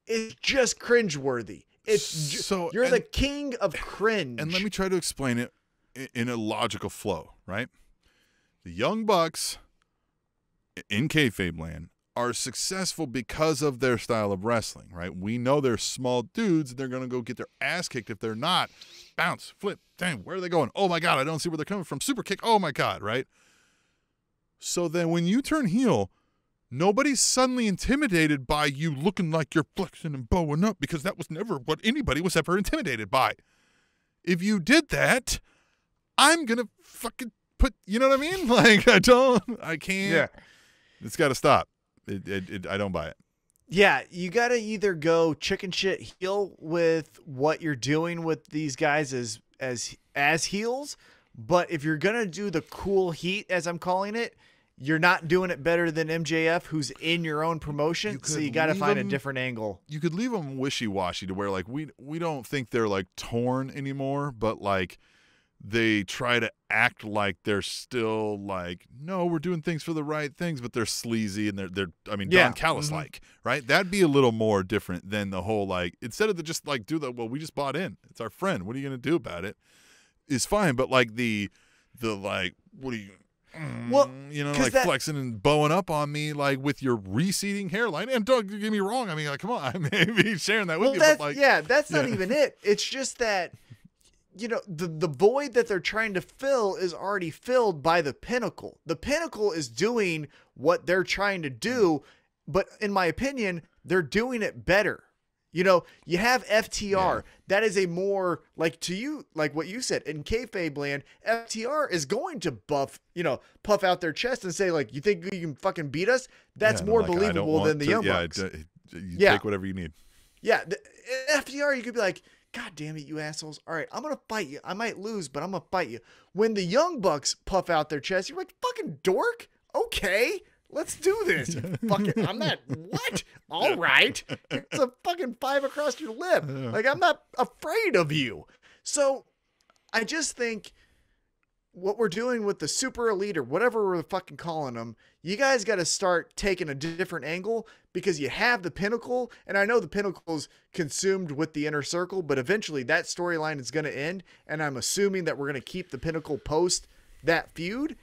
is just cringeworthy. You're the king of cringe. And let me try to explain it in a logical flow, right? The Young Bucks in kayfabe land are successful because of their style of wrestling, right? We know they're small dudes, and they're going to go get their ass kicked if they're not. Bounce, flip, damn, where are they going? Oh, my God, I don't see where they're coming from. Super kick, oh, my God, right? So then when you turn heel, nobody's suddenly intimidated by you looking like you're flexing and bowing up, because that was never what anybody was ever intimidated by. If you did that, I'm going to fucking put, you know what I mean? Like, I can't. Yeah. It's got to stop. I don't buy it. Yeah, you got to either go chicken shit heel with what you're doing with these guys as heels, but if you're going to do the cool heat, as I'm calling it, you're not doing it better than MJF, who's in your own promotion, so you got to find a different angle. You could leave them wishy-washy to where, like, we don't think they're, like, torn anymore, but, like, they try to act like they're still like, no, we're doing things for the right things, but they're sleazy and they're Don Callis like, right? That'd be a little more different than the whole, like, instead of just like do the, well, we just bought in, it's our friend, what are you gonna do about it? Is fine, but like the like, what are you, well, you know, like flexing and bowing up on me, like with your receding hairline. And don't get me wrong, I mean, like, come on, I may be sharing that with you, but like, that's not even it. It's just that, you know, the void that they're trying to fill is already filled by the Pinnacle. The Pinnacle is doing what they're trying to do, but in my opinion, they're doing it better. You know, you have FTR. Yeah. That is a more, like, to you, like what you said, in kayfabe land, FTR is going to puff out their chest and say, like, you think you can fucking beat us? That's more like, believable than the Young Bucks. You take whatever you need. Yeah, the FTR, you could be like, God damn it, you assholes. All right, I'm going to fight you. I might lose, but I'm going to fight you. When the Young Bucks puff out their chest, you're like, fucking dork? Okay, let's do this. Fucking, I'm not, what? All right. It's a fucking 5 across your lip. Like, I'm not afraid of you. So I just think what we're doing with the super elite or whatever we're fucking calling them, you guys got to start taking a different angle, because you have the Pinnacle, and I know the Pinnacle's consumed with the Inner Circle, but eventually that storyline is going to end, and I'm assuming that we're going to keep the Pinnacle post that feud.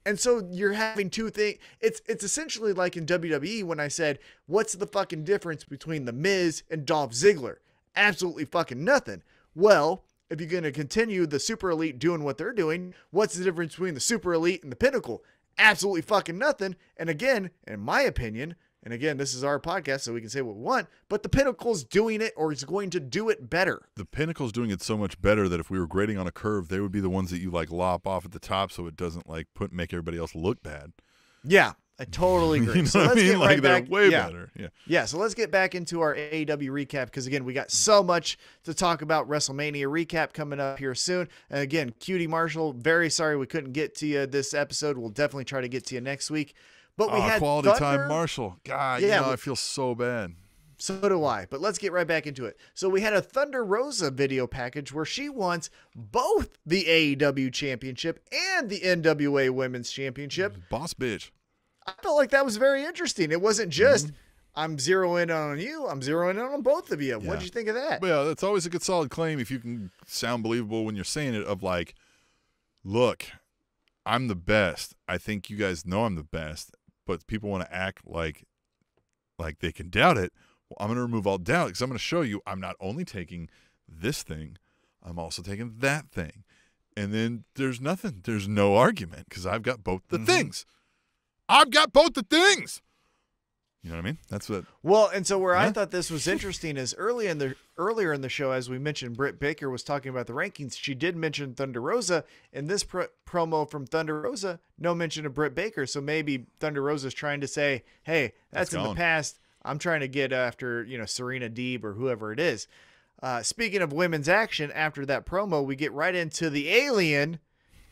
And so you're having two things. It's essentially like in WWE when I said, what's the fucking difference between The Miz and Dolph Ziggler? Absolutely fucking nothing. Well, if you're going to continue the super elite doing what they're doing, what's the difference between the super elite and the Pinnacle? Absolutely fucking nothing. And again, in my opinion, and again, this is our podcast, so we can say what we want, but the Pinnacle's doing it, or is going to do it better. The Pinnacle's doing it so much better that if we were grading on a curve, they would be the ones that you like lop off at the top, so it doesn't like make everybody else look bad. Yeah, I totally agree. You know so let's get right back. They're way better. Yeah. So let's get back into our AEW recap, because again, we got so much to talk about. WrestleMania recap coming up here soon. And again, Cutie Marshall, very sorry we couldn't get to you this episode. We'll definitely try to get to you next week. But we had quality Thunder. Time Marshall. God, yeah, I feel so bad. So do I. But let's get right back into it. So we had a Thunder Rosa video package where she wants both the AEW Championship and the NWA Women's Championship. Boss bitch. I felt like that was very interesting. It wasn't just, I'm zeroing in on you, I'm zeroing in on both of you. Yeah. What did you think of that? Well, that's always a good solid claim if you can sound believable when you're saying it, of like, look, I'm the best. I think you guys know I'm the best, but people want to act like they can doubt it. Well, I'm going to remove all doubt, because I'm going to show you I'm not only taking this thing, I'm also taking that thing. And then there's nothing. There's no argument, because I've got both the things. I've got both the things. You know what I mean? That's what. Well, and so where I thought this was interesting is earlier in the show, as we mentioned, Britt Baker was talking about the rankings. She did mention Thunder Rosa. In this promo from Thunder Rosa, no mention of Britt Baker. So maybe Thunder Rosa's trying to say, hey, that's in the past. I'm trying to get after, Serena Deeb or whoever it is. Speaking of women's action, after that promo, we get right into the alien,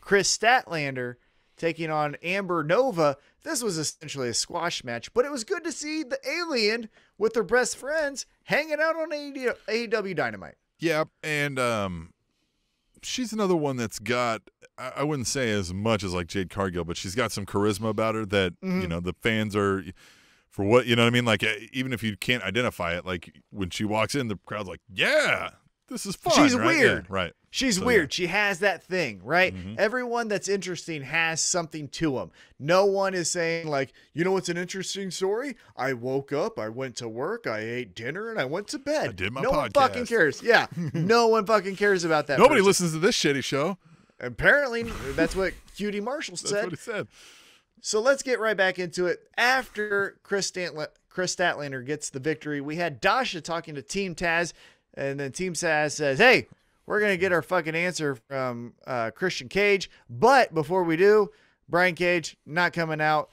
Kris Statlander, taking on Amber Nova. This was essentially a squash match, but it was good to see the alien with their best friends hanging out on AEW Dynamite. Yeah, and she's another one that's got, I wouldn't say as much as like Jade Cargill, but she's got some charisma about her that, the fans are, for what, you know what I mean? Like, even if you can't identify it, like when she walks in, the crowd's like, yeah, this is fun. She's right? weird. Yeah, right. She's weird. Yeah. She has that thing, right? Everyone that's interesting has something to them. No one is saying like, you know what's an interesting story? I woke up, I went to work, I ate dinner, and I went to bed. I did my podcast. No one fucking cares. Yeah. No one fucking cares about that. Nobody listens to this shitty show. Apparently, that's what Cutie Marshall said. That's what he said. So let's get right back into it. After Kris Statlander gets the victory, we had Dasha talking to Team Taz, and then Team Taz says, hey, we're going to get our fucking answer from Christian Cage. But before we do, Brian Cage not coming out.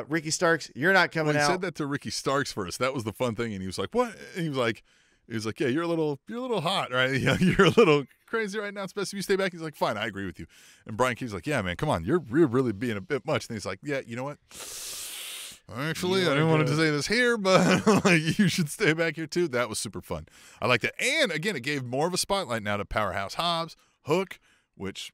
Ricky Starks, you're not coming he out. said that to Ricky Starks first. That was the fun thing, and he was like, "What?" And he was like, "Yeah, you're a little hot, right? Yeah, you're a little crazy right now. It's best if you stay back." He's like, "Fine, I agree with you." And Brian Keith's like, "Yeah, man, come on, you're really being a bit much." And he's like, "Yeah, you know what? Actually, I didn't want to say this here, but like, you should stay back here too." That was super fun. I liked it, and again, it gave more of a spotlight now to Powerhouse Hobbs, Hook, which.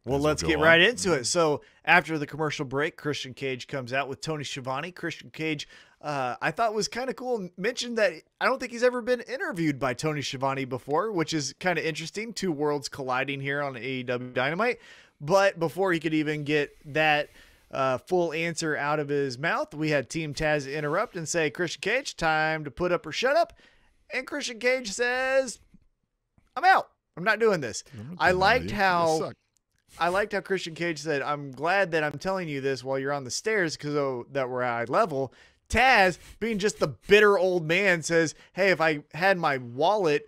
Well, let's get right into it. So after the commercial break, Christian Cage comes out with Tony Schiavone. Christian Cage, I thought was kind of cool. Mentioned that I don't think he's ever been interviewed by Tony Schiavone before, which is kind of interesting. Two worlds colliding here on AEW Dynamite. But before he could even get that full answer out of his mouth, we had Team Taz interrupt and say, "Christian Cage, time to put up or shut up." And Christian Cage says, "I'm out. I'm not doing this." I liked how Christian Cage said, "I'm glad that I'm telling you this while you're on the stairs because that we're at eye level." Taz, being just the bitter old man, says, "Hey, if I had my wallet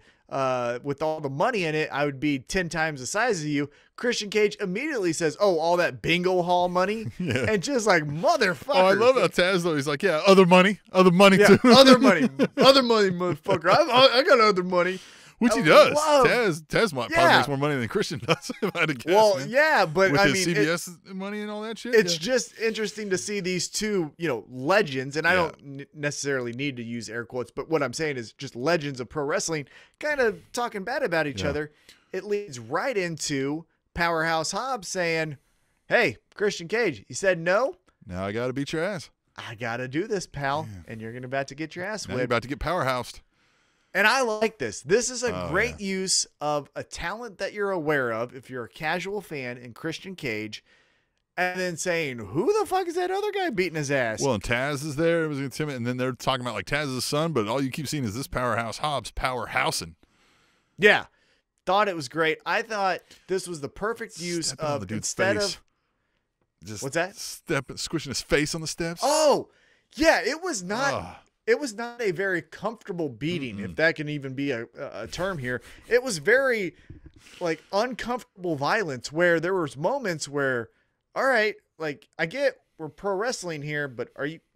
with all the money in it, I would be 10 times the size of you." Christian Cage immediately says, "Oh, all that bingo hall money?" Yeah. And just like, motherfucker. Oh, I love how Taz, though. He's like, "Yeah, other money too." Other money, motherfucker. I got other money. Which he does. Taz might probably makes more money than Christian does, if I had to guess. Well, man. yeah, but with I his mean, CBS money and all that shit. It's just interesting to see these two, legends, and I don't necessarily need to use air quotes, but what I'm saying is just legends of pro wrestling kind of talking bad about each other. It leads right into Powerhouse Hobbs saying, "Hey, Christian Cage, you said no? Now I got to beat your ass. I got to do this, pal, and you're about to get your ass whipped." Now you're about to get powerhoused. And I like this. This is a great use of a talent that you're aware of if you're a casual fan in Christian Cage, and then saying, "Who the fuck is that other guy beating his ass?" Well, and Taz is there. It was intimidating. And then they're talking about like Taz's son, but all you keep seeing is this Powerhouse Hobbs powerhousing. Yeah. Thought it was great. I thought this was the perfect use of the dude's instead face. of Just what's that? Squishing his face on the steps. Oh, yeah. It was not. It was not a very comfortable beating, if that can even be a term here. It was very like uncomfortable violence where there was moments where, all right, like I get we're pro wrestling here, but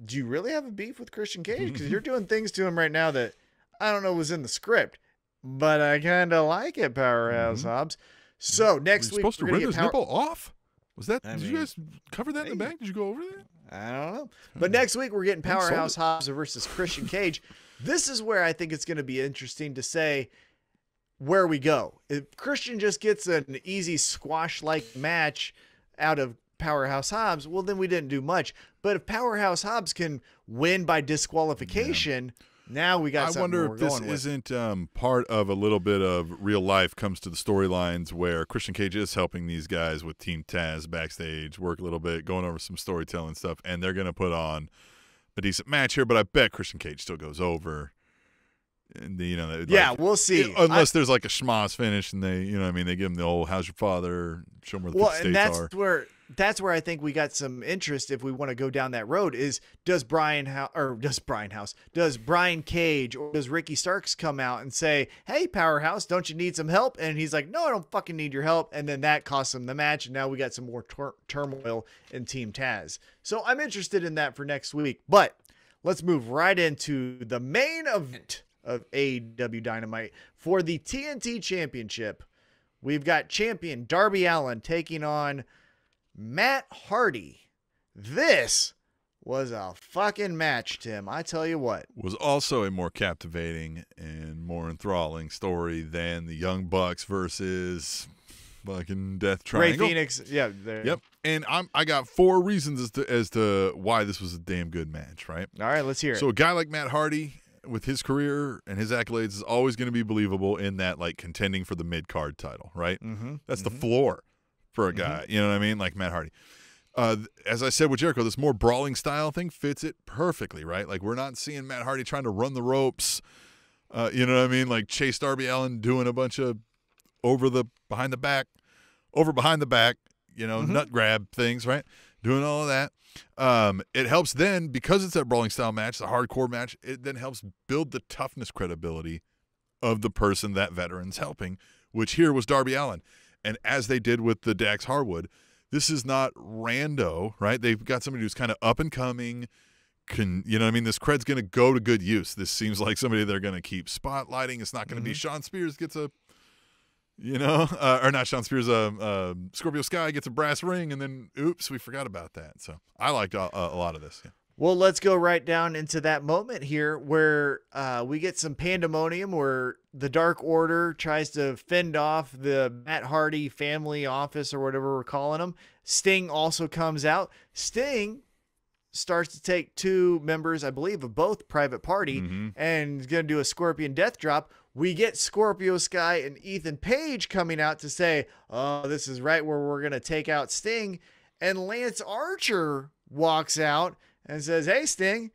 do you really have a beef with Christian Cage? Because you're doing things to him right now that I don't know was in the script, but I kind of like it, Powerhouse Hobbs. So next week, supposed to rip his nipple off? Was that? Did you guys cover that in the back? Did you go over that? I don't know. But next week, we're getting Powerhouse Hobbs versus Christian Cage. This is where I think it's going to be interesting to say where we go. If Christian just gets an easy squash-like match out of Powerhouse Hobbs, well, then we didn't do much. But if Powerhouse Hobbs can win by disqualification, now we got something I wonder if this isn't part of a little bit of real life comes to the storylines where Christian Cage is helping these guys with Team Taz backstage, work a little bit, going over some storytelling stuff, and they're going to put on a decent match here, but I bet Christian Cage still goes over. And we'll see. Unless there's like a schmoz finish and they, they give him the old "How's your father?" Show them where the states are. That's where I think we got some interest if we want to go down that road is does Brian Cage or does Ricky Starks come out and say, "Hey, Powerhouse, don't you need some help?" And he's like, "No, I don't fucking need your help." And then that costs him the match. And now we got some more turmoil in Team Taz. So I'm interested in that for next week. But let's move right into the main event of AEW Dynamite for the TNT Championship. We've got champion Darby Allin taking on Matt Hardy. This was a fucking match, Tim. I tell you what. Was also a more captivating and more enthralling story than the Young Bucks versus fucking Death Triangle. Ray Phoenix. Yeah. Yep. And I got 4 reasons as to why this was a damn good match, right? All right, let's hear it. So a guy like Matt Hardy, with his career and his accolades, is always going to be believable in that, like, contending for the mid-card title, right? That's the floor for a guy, you know what I mean? Like Matt Hardy. As I said with Jericho, this more brawling style thing fits it perfectly, right? Like, we're not seeing Matt Hardy trying to run the ropes, you know what I mean? Like, chase Darby Allin doing a bunch of behind the back, nut grab things, right? Doing all of that. It helps then, because it's that brawling style match, the hardcore match, it then helps build the toughness credibility of the person that veteran's helping, which here was Darby Allin. And as they did with the Dax Harwood, This is not rando, right? They've got somebody who's kind of up and coming. You know what I mean? This cred's going to go to good use. This seems like somebody they're going to keep spotlighting. It's not going to be Sean Spears gets a, or not Sean Spears, Scorpio Sky gets a brass ring, and then, oops, we forgot about that. So I liked a lot of this. Yeah. Well, let's go right down into that moment here where we get some pandemonium where the Dark Order tries to fend off the Matt Hardy family office or whatever we're calling them. Sting also comes out. Sting starts to take two members, I believe, of both Private Party and is going to do a Scorpion Death Drop. We get Scorpio Sky and Ethan Page coming out to say, oh, this is right where we're going to take out Sting. And Lance Archer walks out and says, hey, Sting,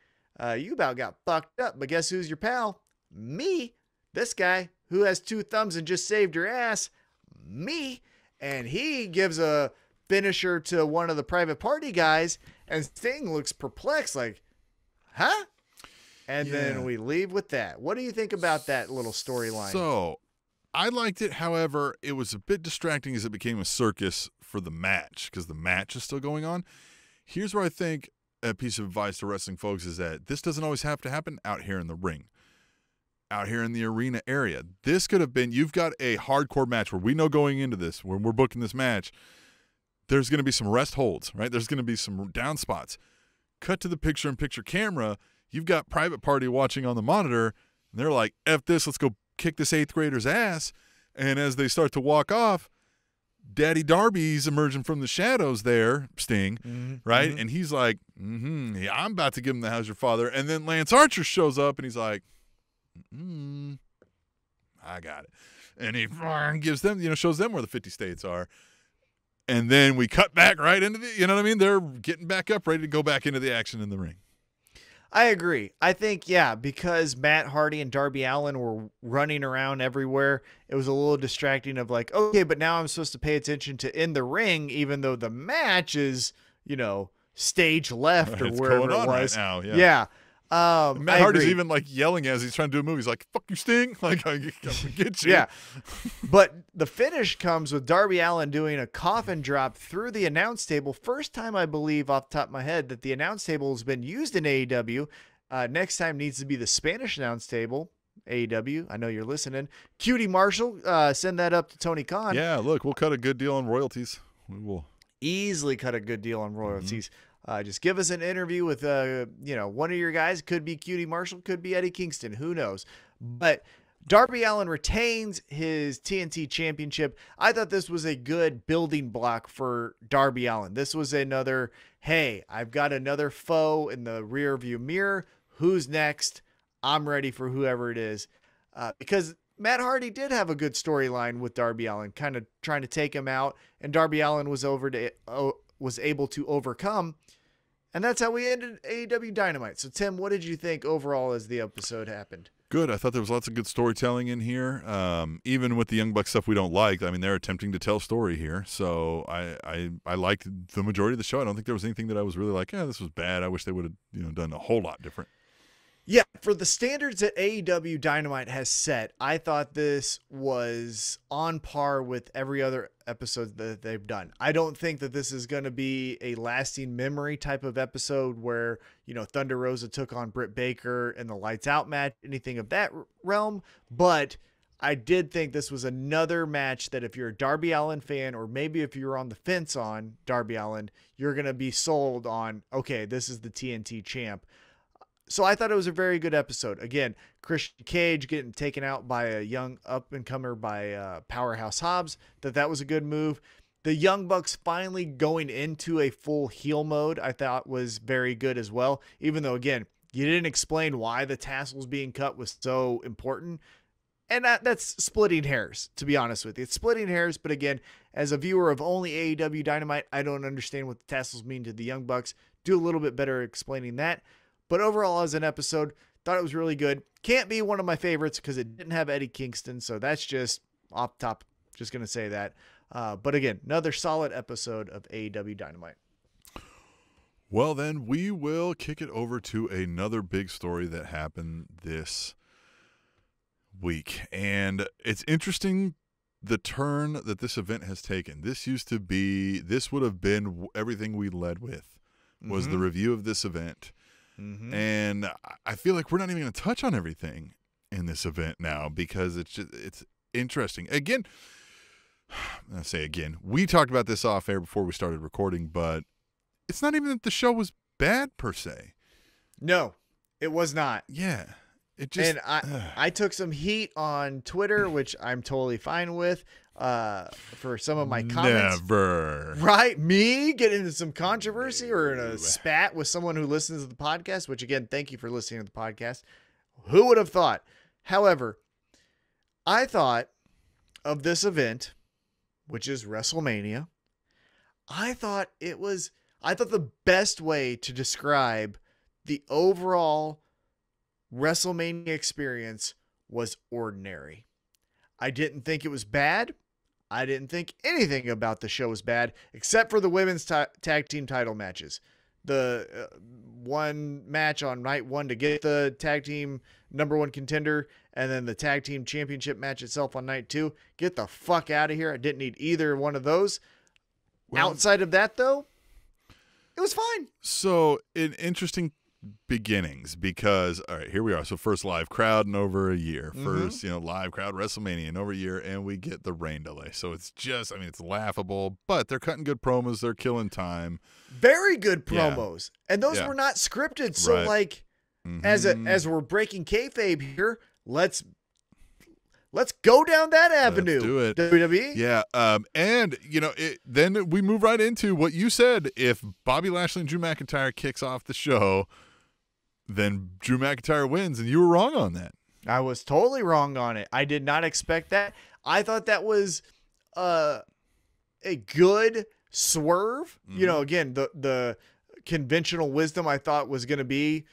you about got fucked up, but guess who's your pal? Me. This guy who has two thumbs and just saved your ass. Me. And he gives a finisher to one of the Private Party guys, and Sting looks perplexed like, huh? And then we leave with that. What do you think about that little storyline? So I liked it. However, it was a bit distracting as it became a circus for the match because the match is still going on. Here's where I think a piece of advice to wrestling folks is that this doesn't always have to happen out here in the ring, out here in the arena area. This could have been, you've got a hardcore match where we know going into this, when we're booking this match, there's going to be some rest holds, right? There's going to be some down spots. Cut to the picture-in-picture camera. You've got Private Party watching on the monitor, and they're like, F this, let's go kick this 8th grader's ass. And as they start to walk off, Daddy Darby's emerging from the shadows there, Sting, right? And he's like, yeah, I'm about to give him the how's your father. And then Lance Archer shows up, and he's like, I got it. And he gives them, shows them where the 50 states are. And then we cut back right into the, you know what I mean? They're getting back up, ready to go back into the action in the ring. I agree. I think, because Matt Hardy and Darby Allin were running around everywhere, it was a little distracting of like, okay, but now I'm supposed to pay attention to in the ring, even though the match is, stage left or wherever it was. Right now, yeah. Matt Hardy's even like yelling as he's trying to do a move. He's like, fuck you, Sting. Like, I get you. Yeah. But the finish comes with Darby Allin doing a coffin drop through the announce table. First time, I believe, off the top of my head, that the announce table has been used in AEW. Next time needs to be the Spanish announce table. AEW, I know you're listening. Cutie Marshall, send that up to Tony Khan. Yeah, look, we'll cut a good deal on royalties. We will easily cut a good deal on royalties. Just give us an interview with, one of your guys. Could be Cutie Marshall, could be Eddie Kingston. Who knows? But Darby Allin retains his TNT championship. I thought this was a good building block for Darby Allin. This was another, hey, I've got another foe in the rearview mirror. Who's next? I'm ready for whoever it is. Because Matt Hardy did have a good storyline with Darby Allin, kind of trying to take him out, and Darby Allin was able to overcome. And that's how we ended AEW Dynamite. So, Tim, what did you think overall as the episode happened? Good. I thought there was lots of good storytelling in here. Even with the Young Bucks stuff we don't like, I mean, they're attempting to tell story here. So I liked the majority of the show. I don't think there was anything that I was really like, this was bad. I wish they would have done a whole lot different. Yeah, for the standards that AEW Dynamite has set, I thought this was on par with every other episode that they've done. I don't think that this is going to be a lasting memory type of episode where, Thunder Rosa took on Britt Baker in the Lights Out match, anything of that realm. But I did think this was another match that if you're a Darby Allin fan, or maybe if you're on the fence on Darby Allin, you're going to be sold on, okay, this is the TNT champ. So I thought it was a very good episode. Again, Christian Cage getting taken out by a young up-and-comer by Powerhouse Hobbs. That was a good move. The Young Bucks finally going into a full heel mode, I thought was very good as well. Even though, again, you didn't explain why the tassels being cut was so important. And that's splitting hairs, to be honest with you. It's splitting hairs, but again, as a viewer of only AEW Dynamite, I don't understand what the tassels mean to the Young Bucks. Do a little bit better explaining that. But overall, as an episode, thought it was really good. Can't be one of my favorites because it didn't have Eddie Kingston, so that's just off top. Just going to say that. But again, another solid episode of AEW Dynamite. Well, then we will kick it over to another big story that happened this week. And it's interesting the turn that this event has taken. This would have been everything we led with, was the review of this event. And I feel like we're not even going to touch on everything in this event now, because it's interesting. Again, I say again, we talked about this off air before we started recording, but it's not even that the show was bad per se. No, it was not. Yeah. It just, and I took some heat on Twitter, which I'm totally fine with, for some of my comments. Never. Right? Me getting into some controversy or in a spat with someone who listens to the podcast, which, again, thank you for listening to the podcast. Who would have thought? However, I thought of this event, which is WrestleMania. I thought the best way to describe the overall WrestleMania experience was ordinary. I didn't think it was bad. I didn't think anything about the show was bad, except for the women's tag team title matches. The one match on night one to get the tag team #1 contender, and then the tag team championship match itself on night 2. Get the fuck out of here. I didn't need either one of those. Well, outside of that, though, it was fine. So, in interesting beginnings, because all right, here we are. So first live crowd in over a year. First, live crowd WrestleMania in over a year, and we get the rain delay. So it's just, it's laughable, but they're cutting good promos, they're killing time. Very good promos. Yeah. And those were not scripted. So like as we're breaking kayfabe here, let's go down that avenue. Let's do it. WWE. Yeah. And then we move right into what you said. If Bobby Lashley and Drew McIntyre kicks off the show, then Drew McIntyre wins, and you were wrong on that. I was totally wrong on it. I did not expect that. I thought that was a good swerve. Again, the conventional wisdom I thought was going to be,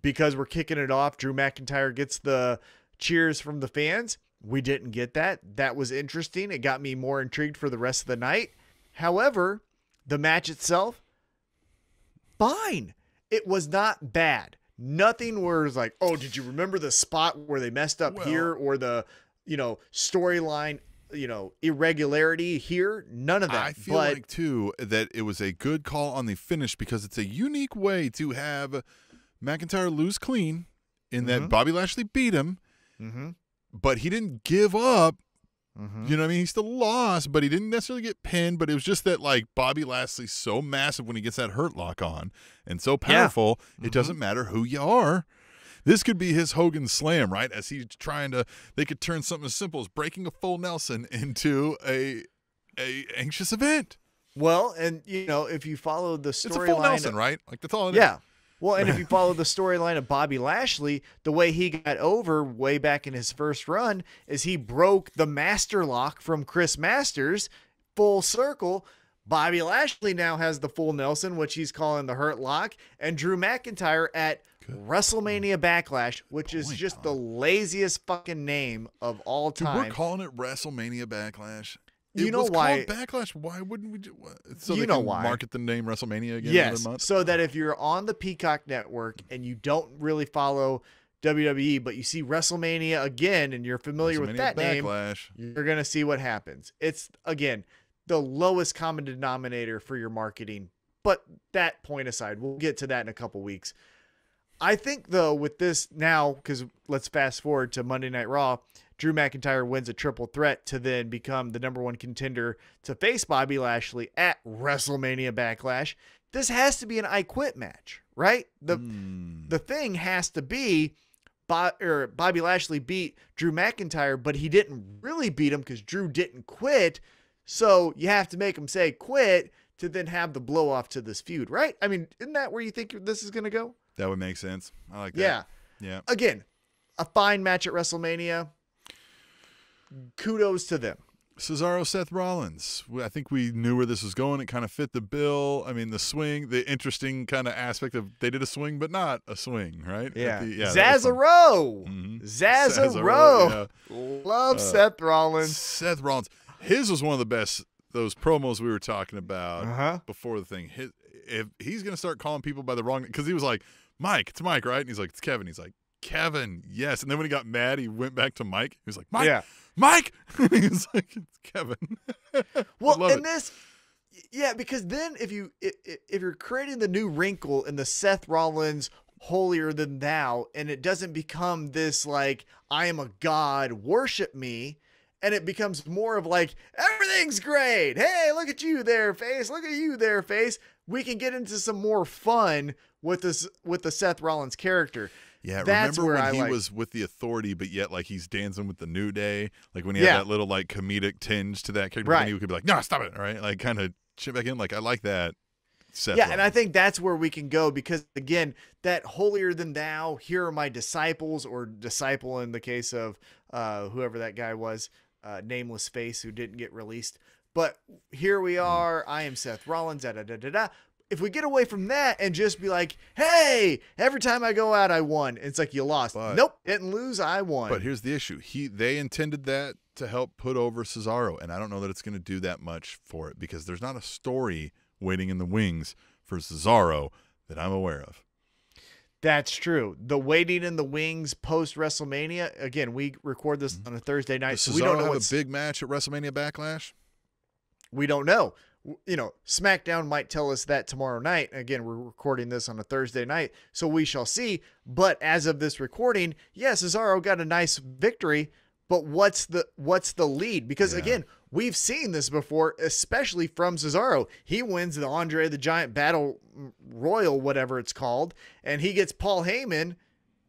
because we're kicking it off, Drew McIntyre gets the cheers from the fans. We didn't get that. That was interesting. It got me more intrigued for the rest of the night. However, the match itself, fine. It was not bad. Nothing was like, oh, did you remember the spot where they messed up here, or the, storyline, irregularity here? None of that. I feel like, too, that it was a good call on the finish, because it's a unique way to have McIntyre lose clean in that Bobby Lashley beat him, but he didn't give up. You know what I mean? He still lost, but he didn't necessarily get pinned. But it was just that, like, Bobby Lashley's so massive when he gets that hurt lock on, and so powerful, it doesn't matter who you are. This could be his Hogan Slam, right? As he's they could turn something as simple as breaking a full Nelson into a anxious event. Well, and, if you follow the storyline. It's a full Nelson, right? Like, that's all it is. Yeah. Well, and if you follow the storyline of Bobby Lashley, the way he got over way back in his first run is he broke the master lock from Chris Masters, full circle. Bobby Lashley now has the full Nelson, which he's calling the Hurt Lock, and Drew McIntyre at WrestleMania Backlash, which is just the laziest fucking name of all time. Dude, we're calling it WrestleMania Backlash. You know why? Backlash. Why wouldn't we do? So you they know can why? Market the name WrestleMania again. Yes. Another month? So that if you're on the Peacock Network and you don't really follow WWE, but you see WrestleMania again and you're familiar with that Backlash name, you're gonna see what happens. It's again the lowest common denominator for your marketing. But that point aside, we'll get to that in a couple weeks. I think though with this now, because let's fast forward to Monday Night Raw. Drew McIntyre wins a triple threat to then become the #1 contender to face Bobby Lashley at WrestleMania Backlash. This has to be an I Quit match, right? The thing has to be Bobby Lashley beat Drew McIntyre, but he didn't really beat him because Drew didn't quit. So you have to make him say quit to then have the blow off to this feud, right? I mean, isn't that where you think this is going to go? That would make sense. I like that. Yeah. Again, a fine match at WrestleMania. Kudos to them. Cesaro, Seth Rollins. I think we knew where this was going. It kind of fit the bill. I mean, the swing, the interesting kind of aspect of they did a swing, but not a swing, right? Yeah. Cesaro. Cesaro. Yeah. Love Seth Rollins. Seth Rollins. His was one of the best, those promos we were talking about before the thing. If he's going to start calling people by the wrong, because he was like, Mike, it's Mike, right? And he's like, it's Kevin. He's like, Kevin, yes. And then when he got mad, he went back to Mike. He was like, Mike. Yeah. Mike. He's like, it's Kevin. Well, and this, yeah, because then if you're creating the new wrinkle in the Seth Rollins holier than thou, and it doesn't become this like, I am a god, worship me, and it becomes more of like, everything's great. Hey, look at you there, face. Look at you there, face. We can get into some more fun with this, with the Seth Rollins character. Yeah, that's remember where when he was with the Authority, but yet like he's dancing with the New Day, like when he had that little like comedic tinge to that character, right? Then he could be like, "No, stop it!" Right? Like kind of shit back in. Like I like that. Seth yeah, Rollins. And I think that's where we can go because again, that holier than thou. Here are my disciples, or disciple in the case of whoever that guy was, nameless face who didn't get released. But here we are. I am Seth Rollins. Da da da da da. If we get away from that and just be like, hey, every time I go out, I won. It's like, you lost. Nope, didn't lose. I won. But here's the issue. They intended that to help put over Cesaro. And I don't know that it's going to do that much for it because there's not a story waiting in the wings for Cesaro that I'm aware of. That's true. The waiting in the wings post WrestleMania. Again, we record this on a Thursday night. Does Cesaro we don't know have a big match at WrestleMania Backlash? We don't know. You know, Smackdown might tell us that tomorrow night. Again, we're recording this on a Thursday night, so we shall see. But as of this recording, yes, Cesaro got a nice victory, but what's the lead? Because again, we've seen this before, especially from Cesaro. He wins the Andre the Giant Battle Royal, whatever it's called, and he gets Paul Heyman,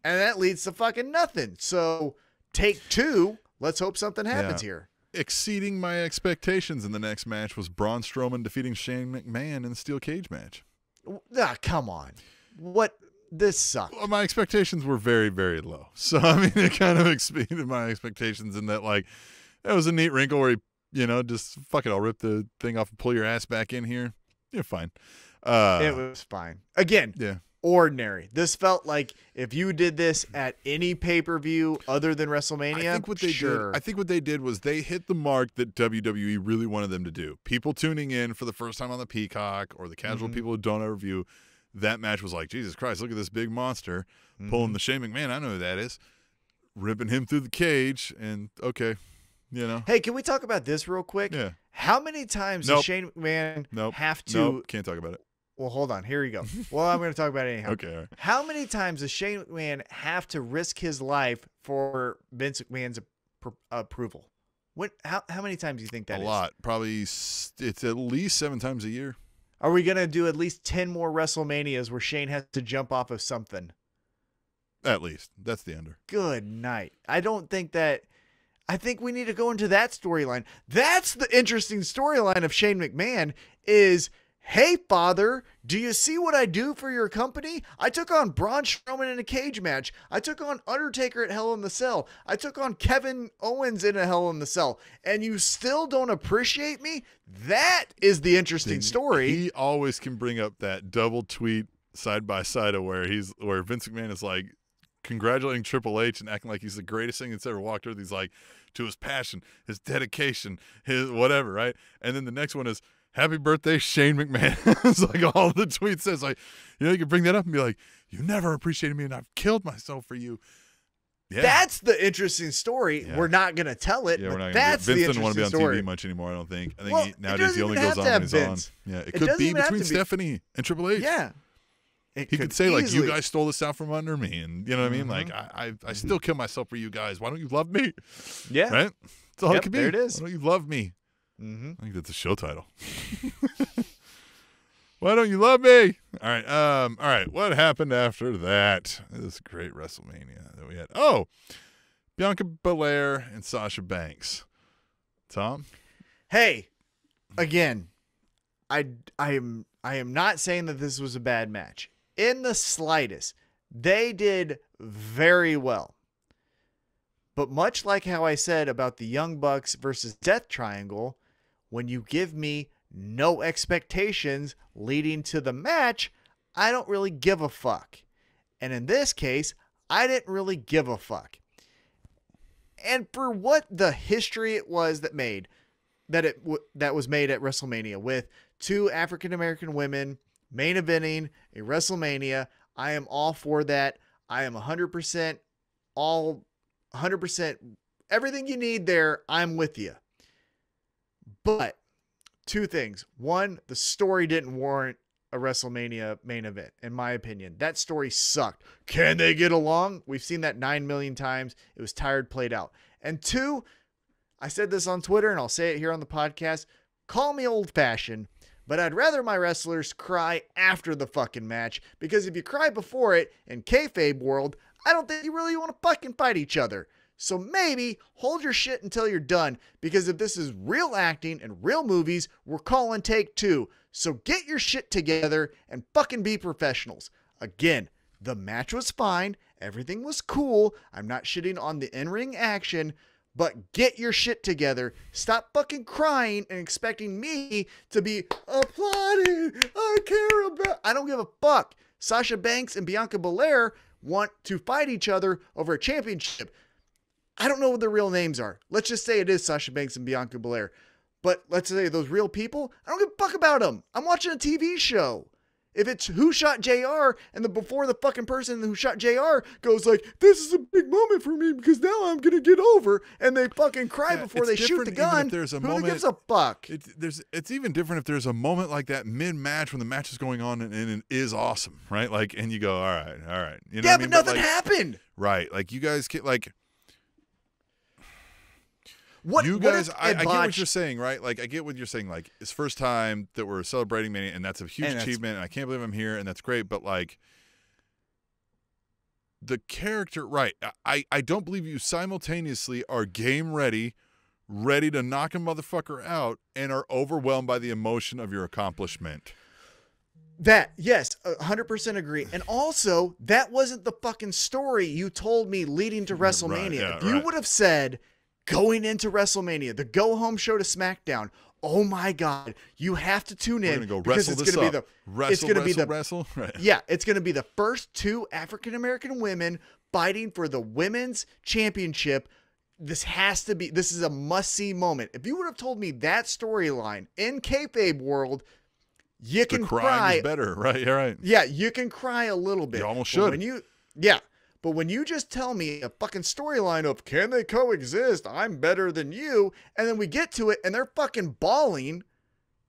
and that leads to fucking nothing. So take two. Let's hope something happens here. Exceeding my expectations in the next match was Braun Strowman defeating Shane McMahon in a steel cage match. Come on. What? This sucked. Well, my expectations were very, very low. So, I mean, it kind of exceeded my expectations in that, like, it was a neat wrinkle where he, you know, just, fuck it, I'll rip the thing off and pull your ass back in here. You're fine. It was fine. Again, ordinary. This felt like if you did this at any pay-per-view other than WrestleMania, I think what they did was they hit the mark that WWE really wanted them to do. People tuning in for the first time on the Peacock or the casual people who don't ever view, that match was like, Jesus Christ, look at this big monster pulling the Shane McMahon. I know who that is. Ripping him through the cage, and okay, you know. Hey, can we talk about this real quick? Yeah. How many times does Shane McMahon have to... Nope, can't talk about it. Well, hold on. Here you go. Well, I'm going to talk about it anyhow. Okay. All right. How many times does Shane McMahon have to risk his life for Vince McMahon's approval? How many times do you think that is? A lot. Probably it's at least 7 times a year. Are we going to do at least 10 more WrestleManias where Shane has to jump off of something? At least. That's the under. Good night. I think we need to go into that storyline. That's the interesting storyline of Shane McMahon is, hey, father, do you see what I do for your company? I took on Braun Strowman in a cage match. I took on Undertaker at Hell in the Cell. I took on Kevin Owens in a Hell in the Cell. And you still don't appreciate me? That is the interesting story. He always can bring up that double tweet side by side of where Vince McMahon is like congratulating Triple H and acting like he's the greatest thing that's ever walked earth. He's like, to his passion, his dedication, his whatever, right? And then the next one is, happy birthday, Shane McMahon. It's like all the tweets says, like, you know, you can bring that up and be like, you never appreciated me and I've killed myself for you. Yeah. That's the interesting story. Yeah. We're not going to tell it, but that's the interesting story. Vince doesn't want to be on TV much anymore, I don't think. I think nowadays he only goes on when he's on. Yeah, it could be between Stephanie and Triple H. Yeah. He could say, like, you guys stole this out from under me. And you know what I mean? Like, I still kill myself for you guys. Why don't you love me? Yeah. Right? That's all it could be. There it is. Why don't you love me? I think that's a show title. Why don't you love me? All right. What happened after that? This great WrestleMania that we had. Oh, Bianca Belair and Sasha Banks. Tom? Hey, again, I am not saying that this was a bad match. In the slightest. They did very well. But much like how I said about the Young Bucks versus Death Triangle, when you give me no expectations leading to the match, I don't really give a fuck. And in this case, I didn't really give a fuck. And for what the history it was that was made at WrestleMania with 2 African-American women main eventing a WrestleMania, I am all for that. I am 100% everything you need there, I'm with you. But two things. One, the story didn't warrant a WrestleMania main event, in my opinion. That story sucked. Can they get along? We've seen that 9 million times. It was tired, played out. And two, I said this on Twitter and I'll say it here on the podcast. Call me old-fashioned, but I'd rather my wrestlers cry after the fucking match, because if you cry before it in kayfabe world, I don't think you really want to fucking fight each other. So maybe hold your shit until you're done, because if this is real acting and real movies, we're calling take 2. So get your shit together and fucking be professionals. Again, the match was fine. Everything was cool. I'm not shitting on the in-ring action, but get your shit together. Stop fucking crying and expecting me to be applauding. I don't give a fuck. Sasha Banks and Bianca Belair want to fight each other over a championship. I don't know what their real names are. Let's just say it is Sasha Banks and Bianca Belair. But let's say those real people, I don't give a fuck about them. I'm watching a TV show. If it's Who Shot JR, and before the fucking person who shot JR goes like, this is a big moment for me because now I'm going to get over, and they fucking cry before they shoot the gun, who gives a fuck? It's even different if there's a moment like that mid-match when the match is going on and it is awesome, right? Like, and you go, all right. You know what I mean? But nothing happened. Right. Like, you guys get like... I get what you're saying, right? Like, I get what you're saying. Like, it's first time that we're celebrating Mania, and that's a huge achievement, and I can't believe I'm here, and that's great. But, like, the character, right? I don't believe you simultaneously are game ready to knock a motherfucker out, and are overwhelmed by the emotion of your accomplishment. That, yes, 100% agree. And also, that wasn't the fucking story you told me leading to WrestleMania. If you would have said... going into WrestleMania, the go-home show to Smackdown. Oh my God, you have to tune in. We're gonna go wrestle this up. It's going to be wrestle. Right. Yeah, it's going to be the first 2 African-American women fighting for the women's championship. This is a must-see moment. If you would have told me that storyline in kayfabe world, you can cry. Is better, right? Yeah, right. Yeah, you can cry a little bit. You almost should. But when you just tell me a fucking storyline of, can they coexist? I'm better than you. And then we get to it and they're fucking bawling.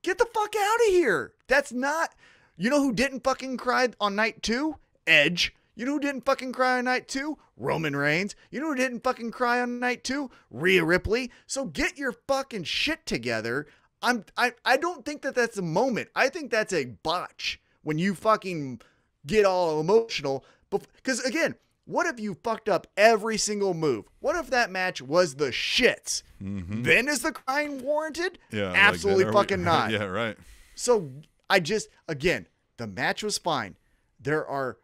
Get the fuck out of here. That's not, you know who didn't fucking cry on night 2? Edge. You know who didn't fucking cry on night 2? Roman Reigns. You know who didn't fucking cry on night 2? Rhea Ripley. So get your fucking shit together. I don't think that that's a moment. I think that's a botch when you fucking get all emotional. Because again, what if you fucked up every single move? What if that match was the shits? Mm-hmm. Then is the crying warranted? Yeah, absolutely fucking not. Yeah, right. So again, the match was fine. There are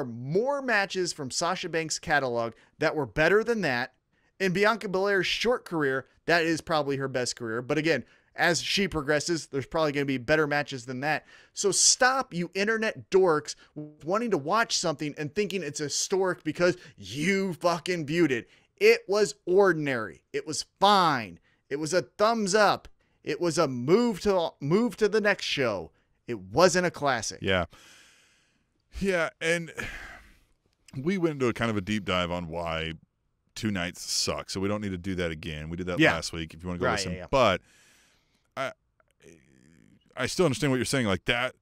more matches from Sasha Banks' catalog that were better than that. In Bianca Belair's short career, that is probably her best career. But again, as she progresses, there's probably going to be better matches than that. So stop, you internet dorks, wanting to watch something and thinking it's historic because you fucking viewed it. It was ordinary. It was fine. It was a thumbs up. It was a move to the next show. It wasn't a classic. Yeah. Yeah, and we went into a kind of a deep dive on why 2 nights suck, so we don't need to do that again. We did that last week if you want to go listen. Yeah. But I still understand what you're saying. Like that,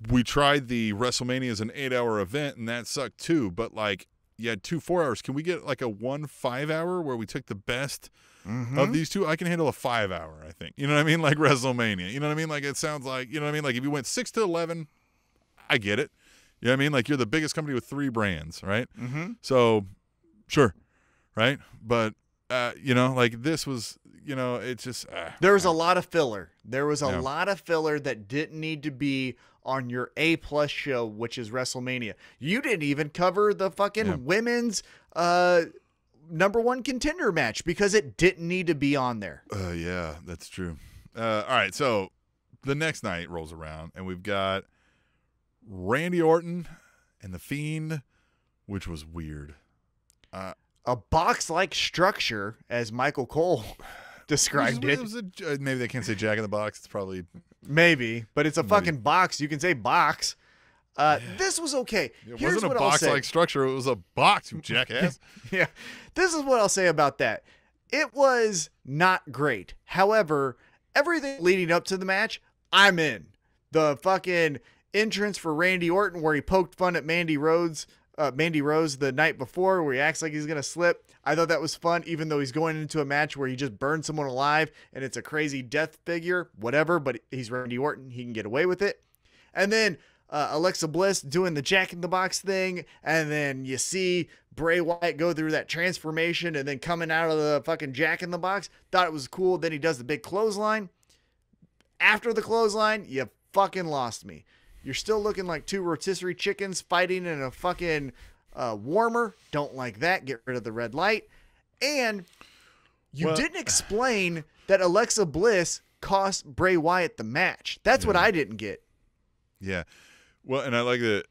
we tried the WrestleMania as an 8-hour event, and that sucked too. But like, you had 2 4 hours. Can we get like a 1 5-hour where we took the best of these 2? I can handle a 5-hour, I think. You know what I mean? Like WrestleMania. You know what I mean? Like it sounds like, you know what I mean? Like if you went 6 to 11, I get it. You know what I mean? Like you're the biggest company with 3 brands, right? Mm-hmm. So, sure, right? But, you know, like this was, you know, it's just... there was a lot of filler. There was a lot of filler that didn't need to be on your A+ show, which is WrestleMania. You didn't even cover the fucking women's number 1 contender match because it didn't need to be on there. Yeah, that's true. All right, so the next night rolls around, and we've got Randy Orton and The Fiend, which was weird. A box-like structure, as Michael Cole described it. Maybe they can't say Jack in the Box. It's probably... Maybe, but it's a fucking box. You can say box. This was okay. It Here's wasn't a what I'll say. box-like structure. It was a box, you jackass. Yeah. This is what I'll say about that. It was not great. However, everything leading up to the match, I'm in. The fucking entrance for Randy Orton where he poked fun at Mandy Rose the night before where he acts like he's going to slip. I thought that was fun, even though he's going into a match where he just burned someone alive and it's a crazy death figure, whatever, but he's Randy Orton. He can get away with it. And then Alexa Bliss doing the Jack in the Box thing, and then you see Bray Wyatt go through that transformation and then coming out of the fucking Jack in the Box. Thought it was cool. Then he does the big clothesline. After the clothesline, you fucking lost me. You're still looking like two rotisserie chickens fighting in a fucking warmer. Don't like that. Get rid of the red light. And you didn't explain that Alexa Bliss cost Bray Wyatt the match. That's what I didn't get. Yeah. Well, and I like that.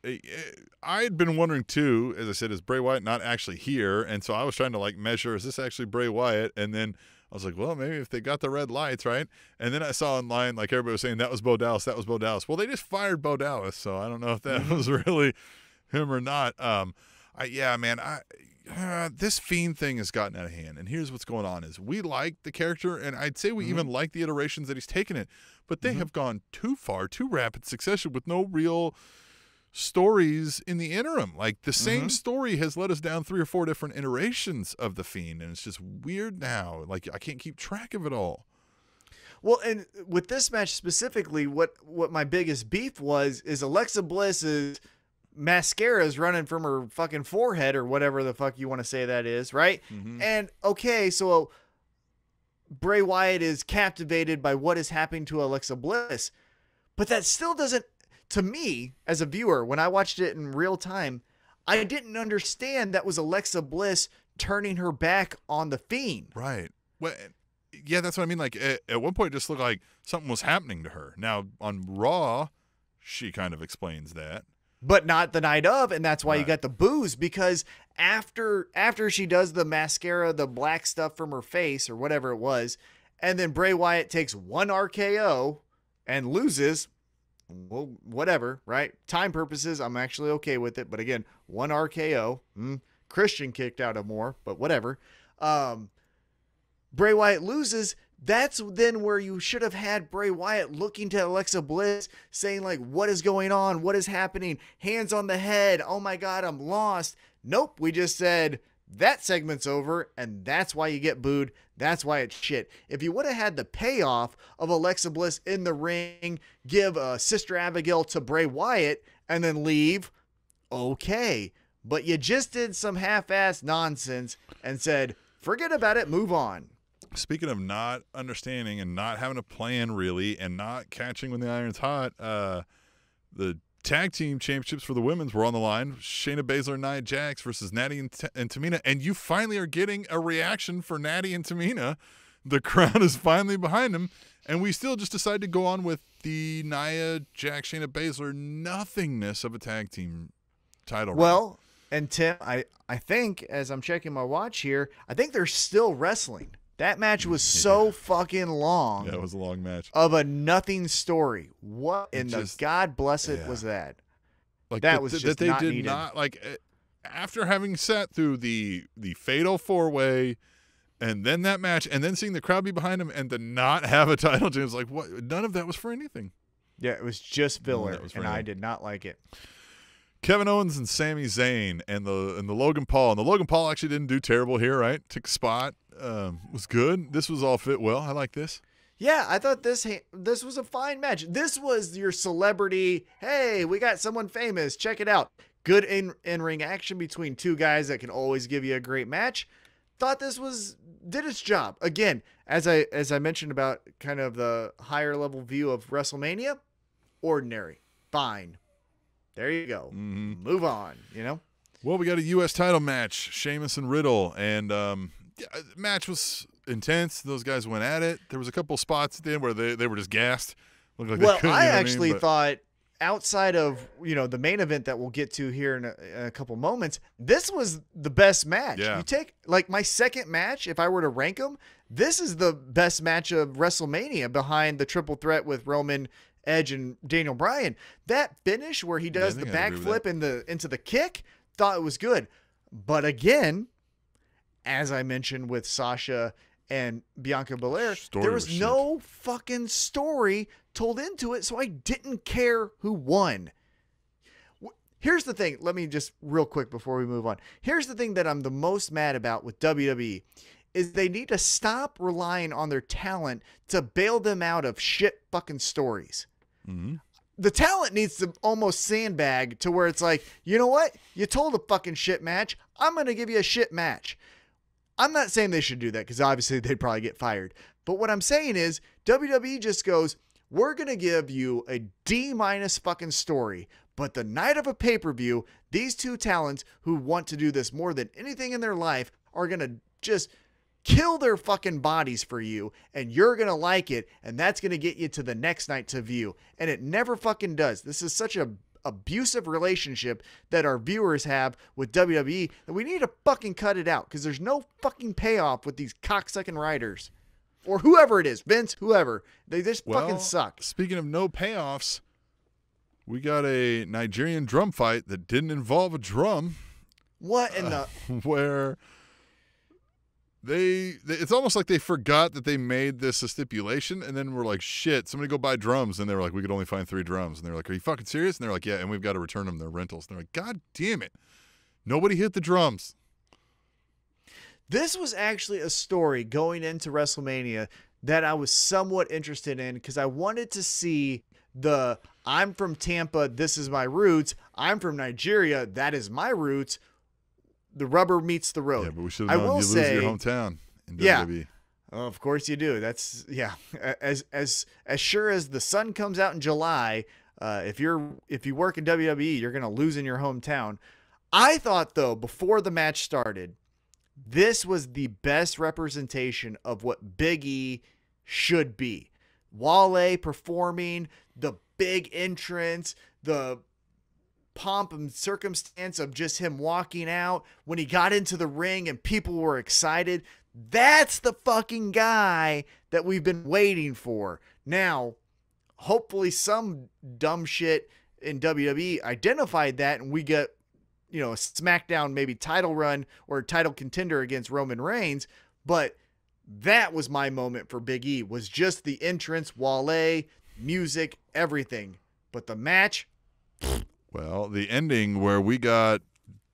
I had been wondering too, as I said, is Bray Wyatt not actually here? And so I was trying to like measure, is this actually Bray Wyatt? And then I was like, well, maybe if they got the red lights, right? And then I saw online, like everybody was saying, that was Bo Dallas, that was Bo Dallas. Well, they just fired Bo Dallas, so I don't know if that was really him or not. This Fiend thing has gotten out of hand. And here's what's going on is we like the character, and I'd say we even like the iterations that he's taken it. But they have gone too far, too rapid succession with no real stories in the interim. Like the same story has led us down 3 or 4 different iterations of the Fiend, and it's just weird now. Like I can't keep track of it all. Well, and with this match specifically, what my biggest beef is Alexa Bliss's mascara is running from her fucking forehead or whatever the fuck you want to say that is, right? And okay, so Bray Wyatt is captivated by what is happening to Alexa Bliss, but that still doesn't, to me as a viewer, when I watched it in real time, I didn't understand that was Alexa Bliss turning her back on the Fiend. Right. Well, yeah, that's what I mean. Like at one point it just looked like something was happening to her. Now on Raw, she kind of explains that. But not the night of, and that's why you got the boos, because after she does the mascara, the black stuff from her face or whatever it was, and then Bray Wyatt takes one RKO and loses, well, whatever, right? Time purposes, I'm actually okay with it. But again, one RKO, Christian kicked out of more, but whatever. Bray Wyatt loses. That's then where you should have had Bray Wyatt looking to Alexa Bliss saying like, what is going on? What is happening? Hands on the head. Oh my God, I'm lost. Nope. We just said that segment's over and that's why you get booed. That's why it's shit. If you would have had the payoff of Alexa Bliss in the ring, give Sister Abigail to Bray Wyatt and then leave, okay. But you just did some half-ass nonsense and said, forget about it, move on. Speaking of not understanding and not having a plan really and not catching when the iron's hot, the tag team championships for the women's were on the line. Shayna Baszler and Nia Jax versus Natty and Tamina. And you finally are getting a reaction for Natty and Tamina. The crowd is finally behind them. And we still just decided to go on with the Nia Jax, Shayna Baszler nothingness of a tag team title. Well, and Tim, I think as I'm checking my watch here, I think they're still wrestling. That match was so fucking long. Yeah, it was a long match. Of a nothing story. What in the God bless it was that? Like that was just that they not did needed. not like after having sat through the fatal 4-way and then that match and then seeing the crowd be behind him and to not have a title change, like what? None of that was for anything. Yeah, it was just filler, and I did not like it. Kevin Owens and Sami Zayn and the Logan Paul. And the Logan Paul actually didn't do terrible here, right? Took a spot. Was good. This was all fit well. I like this. Yeah, I thought this was a fine match. This was your celebrity, hey, we got someone famous. Check it out. Good in-ring action between two guys that can always give you a great match. Thought this did its job. Again, as I mentioned about kind of the higher level view of WrestleMania, ordinary. Fine. There you go. Move on, you know? Well, we got a U.S. title match, Sheamus and Riddle, and the match was intense. Those guys went at it. There was a couple spots at the end where they were just gassed. Looked like well, they couldn't, I you know actually thought outside of, the main event that we'll get to here in a couple moments, this was the best match. Yeah. You take like my second match, if I were to rank them, this is the best match of WrestleMania behind the triple threat with Roman Edge and Daniel Bryan. That finish where he does the backflip into the kick, thought it was good. But again, as I mentioned with Sasha and Bianca Belair, there was no fucking story told into it, so I didn't care who won. Here's the thing. Let me just real quick before we move on. Here's the thing that I'm the most mad about with WWE is they need to stop relying on their talent to bail them out of shit fucking stories. Mm-hmm. The talent needs to almost sandbag to where it's like, you know what? You told a fucking shit match. I'm going to give you a shit match. I'm not saying they should do that because obviously they'd probably get fired. But what I'm saying is WWE just goes, we're going to give you a D- fucking story. But the night of a pay-per-view, these two talents who want to do this more than anything in their life are going to just kill their fucking bodies for you, and you're going to like it, and that's going to get you to the next night to view. And it never fucking does. This is such a abusive relationship that our viewers have with WWE that we need to fucking cut it out because there's no fucking payoff with these cocksucking writers. Or whoever it is, Vince, whoever. They just fucking suck. Speaking of no payoffs, we got a Nigerian drum fight that didn't involve a drum. What in the... Where... It's almost like they forgot that they made this a stipulation, and then we're like, shit, somebody go buy drums. And they were like, we could only find 3 drums. And they're like, are you fucking serious? And they're like, yeah, and we've got to return them. They're rentals. And they're like, God damn it. Nobody hit the drums. This was actually a story going into WrestleMania that I was somewhat interested in because I wanted to see the I'm from Tampa, this is my roots. I'm from Nigeria, that is my roots. The rubber meets the road. Yeah, but we should have known you lose your hometown in WWE. Oh, of course you do. That's as sure as the sun comes out in July. If you work in WWE, you're gonna lose in your hometown. I thought though before the match started, this was the best representation of what Big E should be. Wale performing, the big entrance, the pomp and circumstance of just him walking out when he got into the ring and people were excited. That's the fucking guy that we've been waiting for. Now, hopefully some dumb shit in WWE identified that and we get, a SmackDown maybe title run or title contender against Roman Reigns. But that was my moment for Big E, was just the entrance, Wale, music, everything. But the match... Well, the ending where we got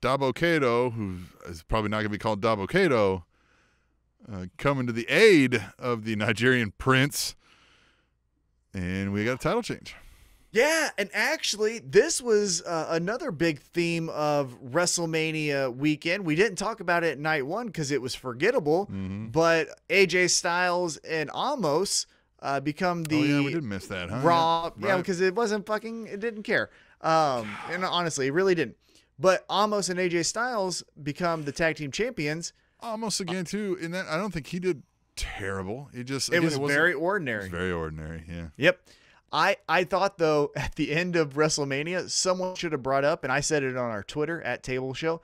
Dabo Kato, who is probably not going to be called Dabo Kato, coming to the aid of the Nigerian prince, and we got a title change. Yeah, and actually, this was another big theme of WrestleMania weekend. We didn't talk about it at night one because it was forgettable, but AJ Styles and Omos become the... Oh, yeah, we did miss that, huh? Raw, yeah, because it wasn't fucking... It didn't care. And honestly, it really didn't. But Omos and AJ Styles become the tag team champions. Omos again too. In that, I don't think he did terrible. It was very ordinary. It was very ordinary. Yeah. Yep. I thought though at the end of WrestleMania, someone should have brought up, and I said it on our Twitter at Table Show.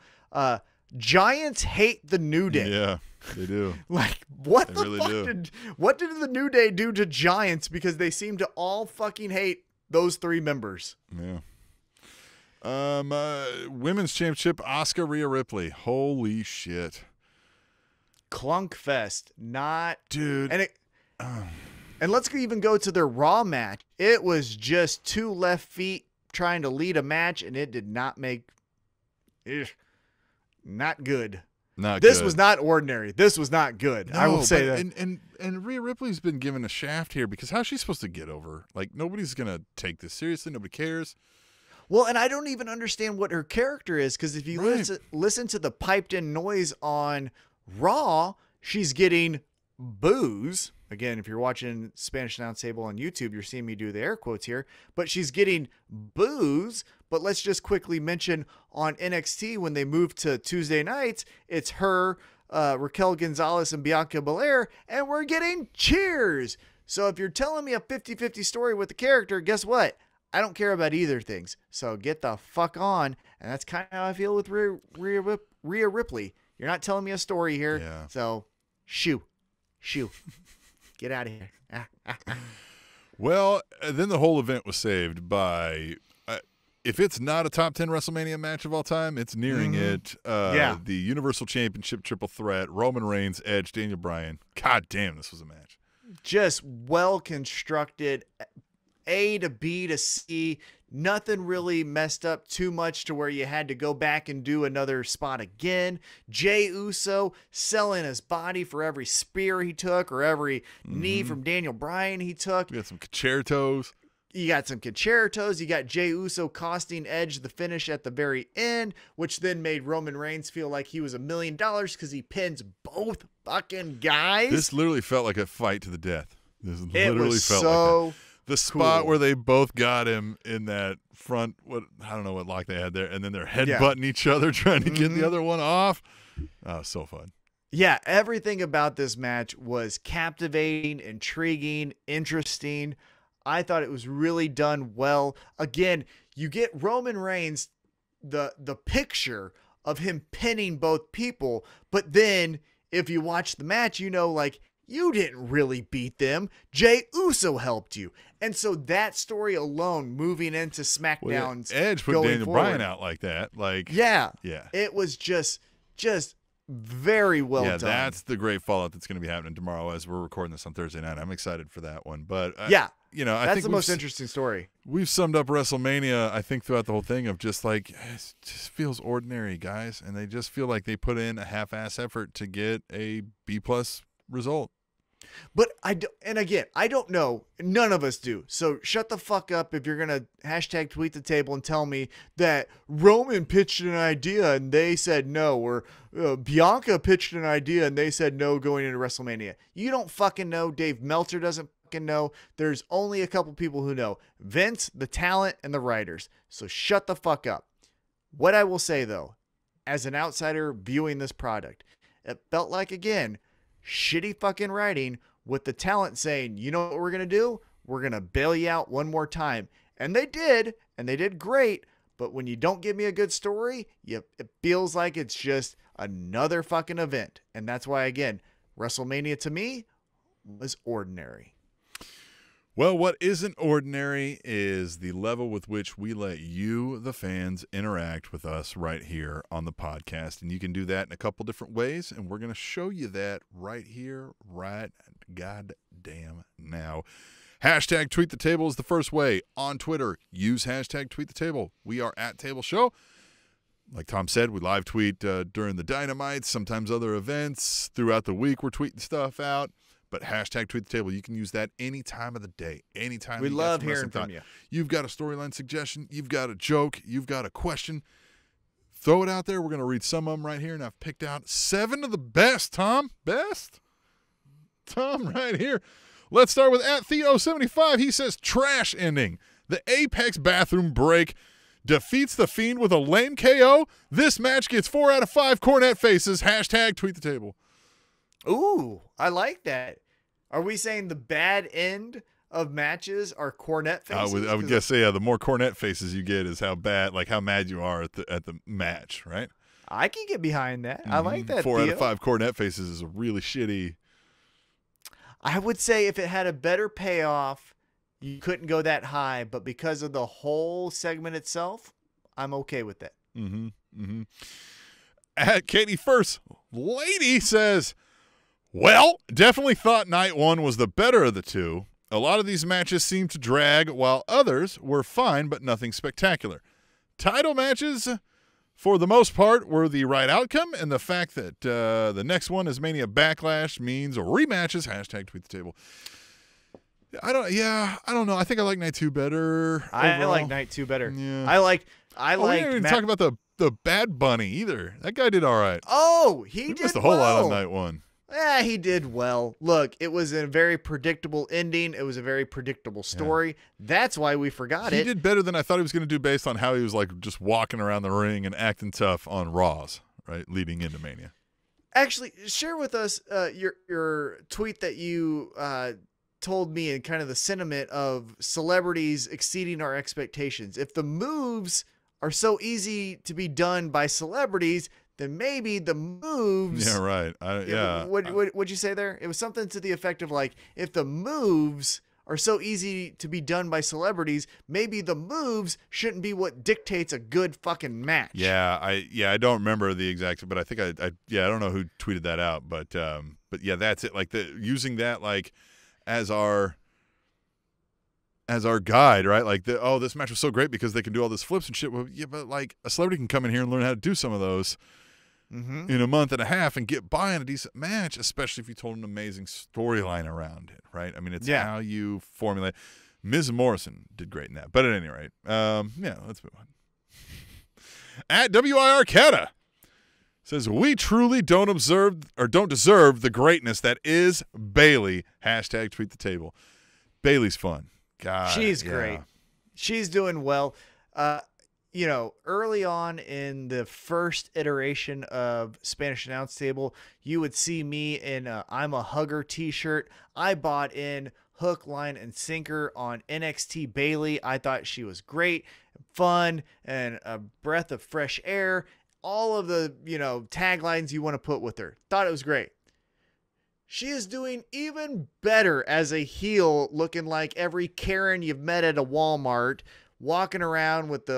Giants hate the New Day. Yeah, they do. Like what they the really fuck do. What did the New Day do to Giants? Because they seem to all fucking hate those 3 members. Yeah. Women's Championship, Asuka, Rhea Ripley. Holy shit. Clunk fest. Not... Dude. And let's even go to their Raw match. It was just 2 left feet trying to lead a match, and it did not make... not good. This was not ordinary. This was not good. No, I will say that. And Rhea Ripley's been given a shaft here because how's she supposed to get over? Like, nobody's going to take this seriously. Nobody cares. Well, and I don't even understand what her character is because if you listen to the piped-in noise on Raw, she's getting boos. Again, if you're watching Spanish Announce Table on YouTube, you're seeing me do the air quotes here. But she's getting boos. But let's just quickly mention on NXT when they moved to Tuesday nights, it's her, Raquel Gonzalez, and Bianca Belair, and we're getting cheers. So if you're telling me a 50-50 story with the character, guess what? I don't care about either things. So get the fuck on. And that's kind of how I feel with Rhea Ripley. You're not telling me a story here. Yeah. So shoo. Get out of here. Well, then the whole event was saved by, if it's not a top 10 WrestleMania match of all time, it's nearing it. The Universal Championship triple threat, Roman Reigns, Edge, Daniel Bryan. God damn, this was a match. Just well constructed, A to B to C. Nothing really messed up too much to where you had to go back and do another spot again. Jey Uso selling his body for every spear he took or every knee from Daniel Bryan he took. We got some concertos. You got some concertos. You got Jey Uso costing Edge the finish at the very end, which then made Roman Reigns feel like he was $1 million because he pins both fucking guys. This literally felt like a fight to the death. This literally it was felt so like that. The spot cool. where they both got him in that front, I don't know what lock they had there, and then they're headbutting each other trying to get the other one off. Oh, so fun. Yeah, everything about this match was captivating, intriguing, interesting. I thought it was really done well. Again, you get Roman Reigns, the picture of him pinning both people, but then if you watch the match, you know, like, you didn't really beat them. Jey Uso helped you. And so that story alone, moving into SmackDown's Edge put Daniel Bryan out like that. Like, yeah. It was just very well done. Yeah, that's the great fallout that's going to be happening tomorrow as we're recording this on Thursday night. I'm excited for that one. But, you know, I that's think the most interesting story. We've summed up WrestleMania, I think, throughout the whole thing of just like, it just feels ordinary, guys. And they just feel like they put in a half-ass effort to get a B-plus result. But I don't know. None of us do. So shut the fuck up if you're going to hashtag tweet the table and tell me that Roman pitched an idea and they said no, or Bianca pitched an idea and they said no going into WrestleMania. You don't fucking know. Dave Meltzer doesn't fucking know. There's only a couple people who know. Vince, the talent, and the writers. So shut the fuck up. What I will say, though, as an outsider viewing this product, it felt like, again, shitty fucking writing with the talent saying, you know what we're going to do? We're going to bail you out one more time. And they did great. But when you don't give me a good story, it feels like it's just another fucking event. And that's why, again, WrestleMania to me was ordinary. Well, what isn't ordinary is the level with which we let you, the fans, interact with us right here on the podcast. And you can do that in a couple different ways, and we're going to show you that right here, right goddamn now. Hashtag Tweet the Table is the first way. On Twitter, use hashtag Tweet the Table. We are at Table Show. Like Tom said, we live tweet during the Dynamite, sometimes other events. Throughout the week, we're tweeting stuff out. But hashtag Tweet the Table, you can use that any time of the day, anytime. We love hearing from you. You've got a storyline suggestion, you've got a joke, you've got a question. Throw it out there. We're going to read some of them right here, and I've picked out 7 of the best, Tom. Best? Tom, right here. Let's start with @Theo75. He says, trash ending. The Apex bathroom break defeats The Fiend with a lame KO. This match gets 4 out of 5 cornet faces. Hashtag Tweet the Table. Ooh, I like that. Are we saying the bad end of matches are cornet faces? I would guess, yeah, the more cornet faces you get is how mad you are at the match, right? I can get behind that. I like that. 4 out of 5 cornet faces is a really shitty. I would say if it had a better payoff, you couldn't go that high, but because of the whole segment itself, I'm okay with that. At Katie First Lady says, well, definitely thought night 1 was the better of the two. A lot of these matches seemed to drag, while others were fine, but nothing spectacular. Title matches, for the most part, were the right outcome, and the fact that the next one is Mania Backlash means rematches. Hashtag Tweet the Table. I don't know. I think I like night 2 better. I like night 2 better. Yeah. I like. We didn't even talk about the Bad Bunny either. That guy did all right. Oh, he did missed a whole lot on night 1. Yeah, he did well. Look, it was a very predictable ending. It was a very predictable story. Yeah. That's why we forgot it. He did better than I thought he was going to do based on how he was like just walking around the ring and acting tough on Raws, right, leading into Mania. Actually, share with us your tweet that you told me and kind of the sentiment of celebrities exceeding our expectations. If the moves are so easy to be done by celebrities, then maybe the moves. Yeah, right. What'd you say there? It was something to the effect of like, if the moves are so easy to be done by celebrities, maybe the moves shouldn't be what dictates a good fucking match. Yeah, I don't remember the exact, but I think I don't know who tweeted that out, but yeah, that's it. Like using that like as our guide, right? Like this match was so great because they can do all this flips and shit. Well, yeah, but like a celebrity can come in here and learn how to do some of those in a month and a half and get by in a decent match, especially if you told an amazing storyline around it, right? I mean, it's how you formulate. Ms. Morrison did great in that. But at any rate, let's move on. At WIR Cata says, we truly don't deserve the greatness that is Bayley. # tweet the table. Bayley's fun. God, she's great. She's doing well. Early on in the first iteration of Spanish Announce Table, you would see me in a I'm a Hugger t-shirt. I bought in hook, line, and sinker on NXT Bayley. I thought she was great, fun, and a breath of fresh air. All of the, taglines you want to put with her. Thought it was great. She is doing even better as a heel, looking like every Karen you've met at a Walmart, walking around with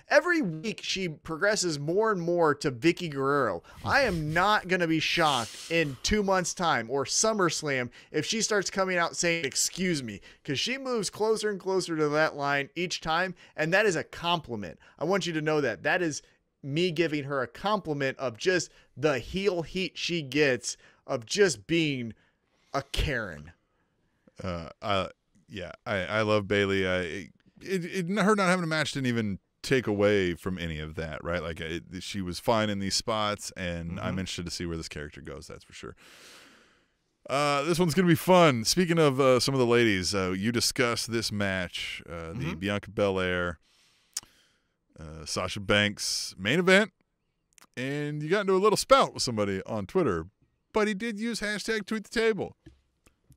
every week she progresses more and more to Vicky Guerrero. I am not going to be shocked in 2 months' time or SummerSlam if she starts coming out saying, excuse me, because she moves closer and closer to that line each time, and that is a compliment. I want you to know that. That is me giving her a compliment of just the heel heat she gets of just being a Karen. I love Bayley. Her not having a match didn't even take away from any of that, right? Like she was fine in these spots, and I'm interested to see where this character goes. That's for sure. This one's gonna be fun. Speaking of some of the ladies, you discussed this match, the Bianca Belair, Sasha Banks main event, and you got into a little spout with somebody on Twitter, but he did use # tweet the table.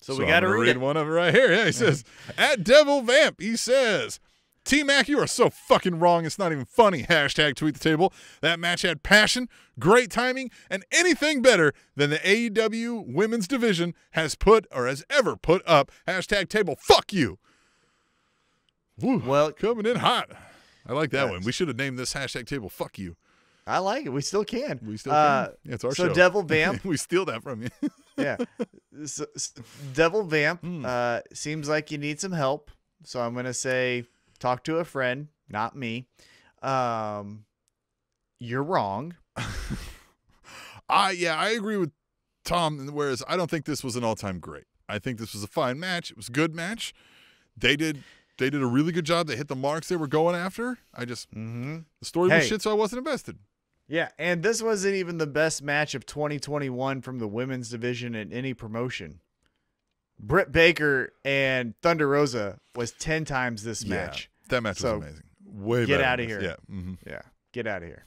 So we got to read one of it right here. Yeah, he says, at Devil Vamp, he says, T-Mac, you are so fucking wrong. It's not even funny. # tweet the table. That match had passion, great timing, and anything better than the AEW women's division has ever put up. # table. Fuck you. Woo, well, coming in hot. I like that one. We should have named this # table. Fuck you. I like it. We still can. Yeah, it's our show. So Devil Vamp. We steal that from you. Yeah. So, Devil Vamp seems like you need some help. So I'm going to say talk to a friend, not me. You're wrong. I agree with Tom, whereas I don't think this was an all-time great. I think this was a fine match. It was a good match. They did a really good job. They hit the marks they were going after. The story was shit, so I wasn't invested. Yeah, and this wasn't even the best match of 2021 from the women's division in any promotion. Britt Baker and Thunder Rosa was 10 times this match. That match was amazing. Way get better. Out of here. Yeah. Yeah. Get out of here.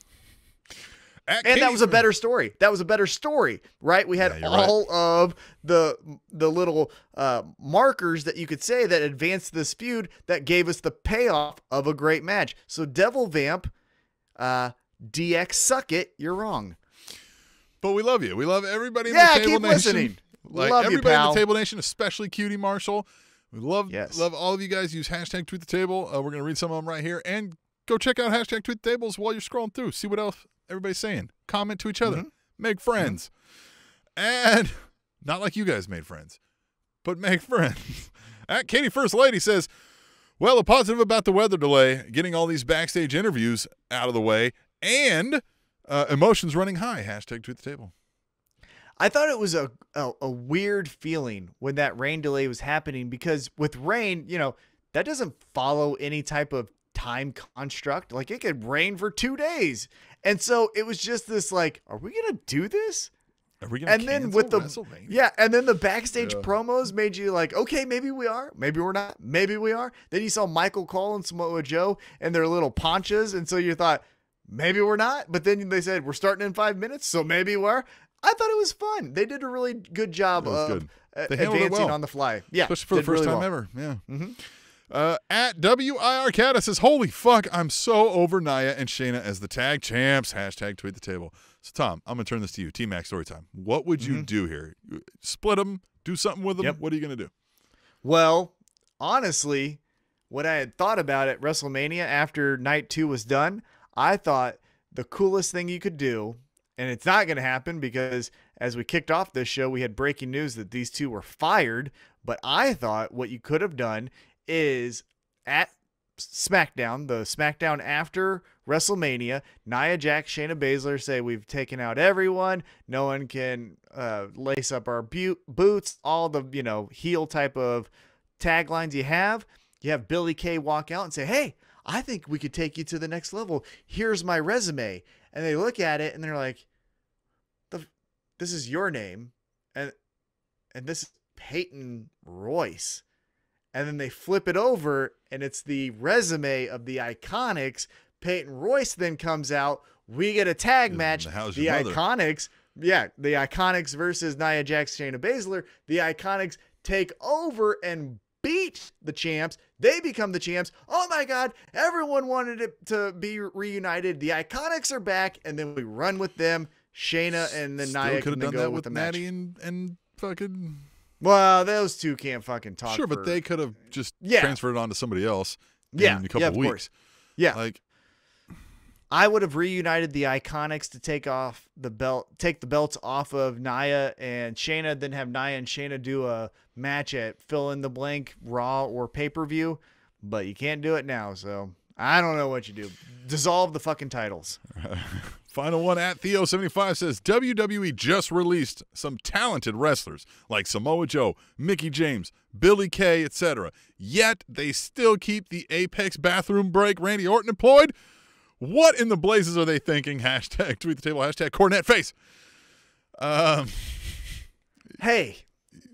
And that was a better story. That was a better story, right? We had all of the little markers that you could say that advanced this feud that gave us the payoff of a great match. So Devil Vamp, DX suck it. You're wrong. But we love you. We love everybody in the Table keep Nation. Listening. Like love everybody you, pal. in the Table Nation, especially Cutie Marshall. We love all of you guys. Use # tweet the table. We're going to read some of them right here. And go check out # tweet the tables while you're scrolling through. See what else everybody's saying. Comment to each other. Make friends. And not like you guys made friends, but make friends. At Katie First Lady says, well, a positive about the weather delay, getting all these backstage interviews out of the way, and emotions running high. # tweet the table. I thought it was a weird feeling when that rain delay was happening, because with rain, that doesn't follow any type of time construct. Like, it could rain for 2 days. And so it was just this like, are we going to do this? Are we going to cancel WrestleMania? Yeah, and then the backstage promos made you like, okay, maybe we are, maybe we're not, maybe we are. Then you saw Michael Cole and Samoa Joe and their little ponchos, and so you thought, maybe we're not. But then they said, we're starting in 5 minutes, so maybe we are. I thought it was fun. They did a really good job of advancing on the fly. Yeah, especially for the first time ever. Yeah. At WIR Cata says, holy fuck, I'm so over Nia and Shayna as the tag champs. # tweet the table. So, Tom, I'm going to turn this to you. T-Mac story time. What would you do here? Split them? Do something with them? What are you going to do? Well, honestly, what I had thought about at WrestleMania after night 2 was done, I thought the coolest thing you could do, and it's not going to happen because as we kicked off this show, we had breaking news that these two were fired. But I thought what you could have done is at Smackdown, the Smackdown after WrestleMania, Nia Jax, Shayna Baszler say we've taken out everyone. No one can lace up our boots. All the heel type of taglines you have. You have Billy Kay walk out and say, "Hey, I think we could take you to the next level. Here's my resume." And they look at it and they're like, "This is your name, and this is Peyton Royce." And then they flip it over, and it's the resume of the Iconics. Peyton Royce then comes out. We get a tag match. The Iconics, the Iconics versus Nia Jax, Shayna Baszler. The Iconics take over and beat the champs. They become the champs. Oh my God! Everyone wanted it to be reunited. The Iconics are back, and then we run with them. Shayna and then Nia can then go with the match. Natty and fucking. Well, those two can't fucking talk. Sure, but they could have just transferred it on to somebody else in a couple of weeks. Course. Yeah. I would have reunited the Iconics to take the belts off of Nia and Shayna, then have Nia and Shayna do a match at fill in the blank Raw or pay-per-view, but you can't do it now, so I don't know what you do. Dissolve the fucking titles. Final one at Theo75 says, WWE just released some talented wrestlers like Samoa Joe, Mickie James, Billy Kay, etc. Yet they still keep the Apex bathroom break Randy Orton employed? What in the blazes are they thinking? Hashtag tweet the table, hashtag Cornette face. Hey,